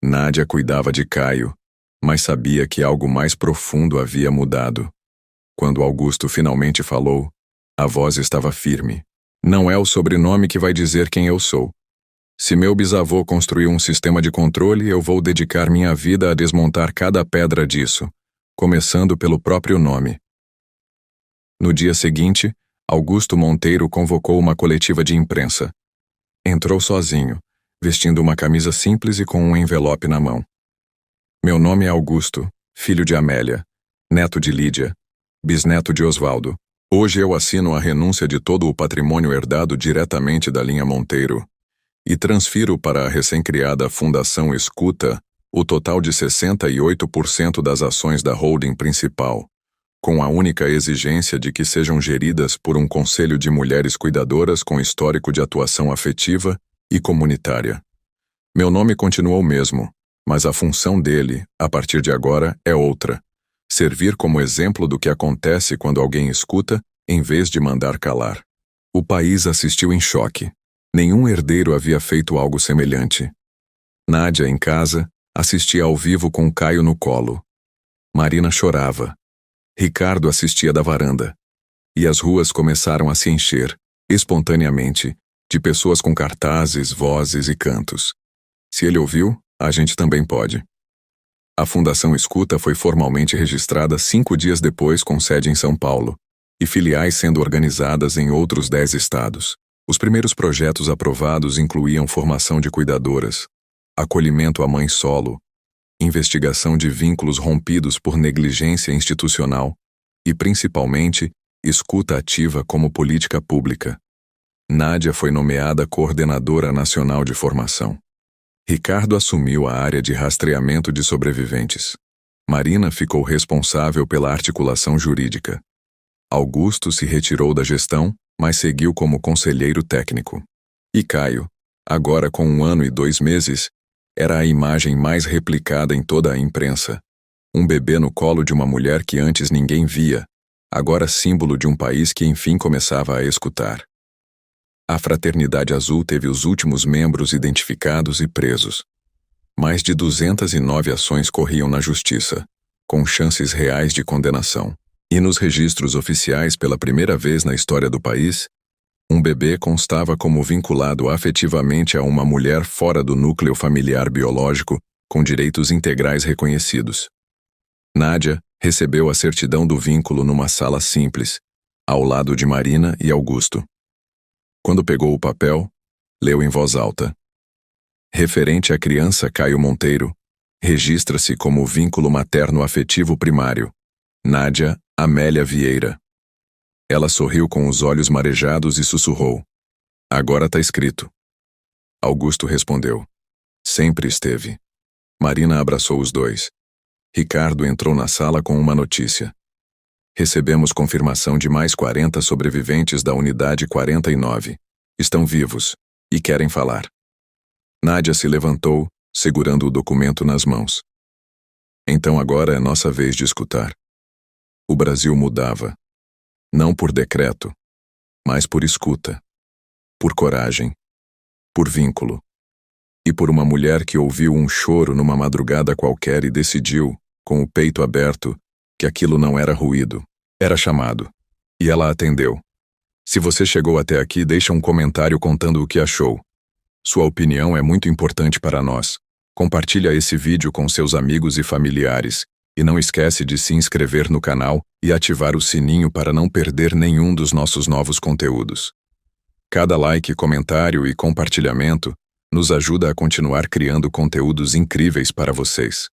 Nádia cuidava de Caio, mas sabia que algo mais profundo havia mudado. Quando Augusto finalmente falou, a voz estava firme. Não é o sobrenome que vai dizer quem eu sou. Se meu bisavô construiu um sistema de controle, eu vou dedicar minha vida a desmontar cada pedra disso, começando pelo próprio nome. No dia seguinte, Augusto Monteiro convocou uma coletiva de imprensa. Entrou sozinho, vestindo uma camisa simples e com um envelope na mão. Meu nome é Augusto, filho de Amélia, neto de Lídia, bisneto de Osvaldo. Hoje eu assino a renúncia de todo o patrimônio herdado diretamente da linha Monteiro e transfiro para a recém-criada Fundação Escuta o total de 68% das ações da holding principal, com a única exigência de que sejam geridas por um conselho de mulheres cuidadoras com histórico de atuação afetiva e comunitária. Meu nome continua o mesmo, mas a função dele, a partir de agora, é outra: servir como exemplo do que acontece quando alguém escuta, em vez de mandar calar. O país assistiu em choque. Nenhum herdeiro havia feito algo semelhante. Nádia, em casa, assistia ao vivo com Caio no colo. Marina chorava. Ricardo assistia da varanda. E as ruas começaram a se encher, espontaneamente, de pessoas com cartazes, vozes e cantos. Se ele ouviu, a gente também pode. A Fundação Escuta foi formalmente registrada 5 dias depois, com sede em São Paulo, e filiais sendo organizadas em outros 10 estados. Os primeiros projetos aprovados incluíam formação de cuidadoras, acolhimento à mãe solo, investigação de vínculos rompidos por negligência institucional e, principalmente, escuta ativa como política pública. Nádia foi nomeada coordenadora nacional de formação. Ricardo assumiu a área de rastreamento de sobreviventes. Marina ficou responsável pela articulação jurídica. Augusto se retirou da gestão, mas seguiu como conselheiro técnico. E Caio, agora com 1 ano e 2 meses, era a imagem mais replicada em toda a imprensa. Um bebê no colo de uma mulher que antes ninguém via, agora símbolo de um país que enfim começava a escutar. A Fraternidade Azul teve os últimos membros identificados e presos. Mais de 209 ações corriam na justiça, com chances reais de condenação. E nos registros oficiais, pela primeira vez na história do país, um bebê constava como vinculado afetivamente a uma mulher fora do núcleo familiar biológico, com direitos integrais reconhecidos. Nádia recebeu a certidão do vínculo numa sala simples, ao lado de Marina e Augusto. Quando pegou o papel, leu em voz alta. Referente à criança Caio Monteiro, registra-se como vínculo materno afetivo primário, Nádia Amélia Vieira. Ela sorriu com os olhos marejados e sussurrou: "Agora tá escrito." Augusto respondeu: "Sempre esteve." Marina abraçou os dois. Ricardo entrou na sala com uma notícia. "Recebemos confirmação de mais 40 sobreviventes da unidade 49. Estão vivos e querem falar." Nádia se levantou, segurando o documento nas mãos. "Então agora é nossa vez de escutar." O Brasil mudava. Não por decreto, mas por escuta, por coragem, por vínculo. E por uma mulher que ouviu um choro numa madrugada qualquer e decidiu, com o peito aberto, que aquilo não era ruído, era chamado. E ela atendeu. Se você chegou até aqui, deixa um comentário contando o que achou. Sua opinião é muito importante para nós. Compartilha esse vídeo com seus amigos e familiares. E não esquece de se inscrever no canal e ativar o sininho para não perder nenhum dos nossos novos conteúdos. Cada like, comentário e compartilhamento nos ajuda a continuar criando conteúdos incríveis para vocês.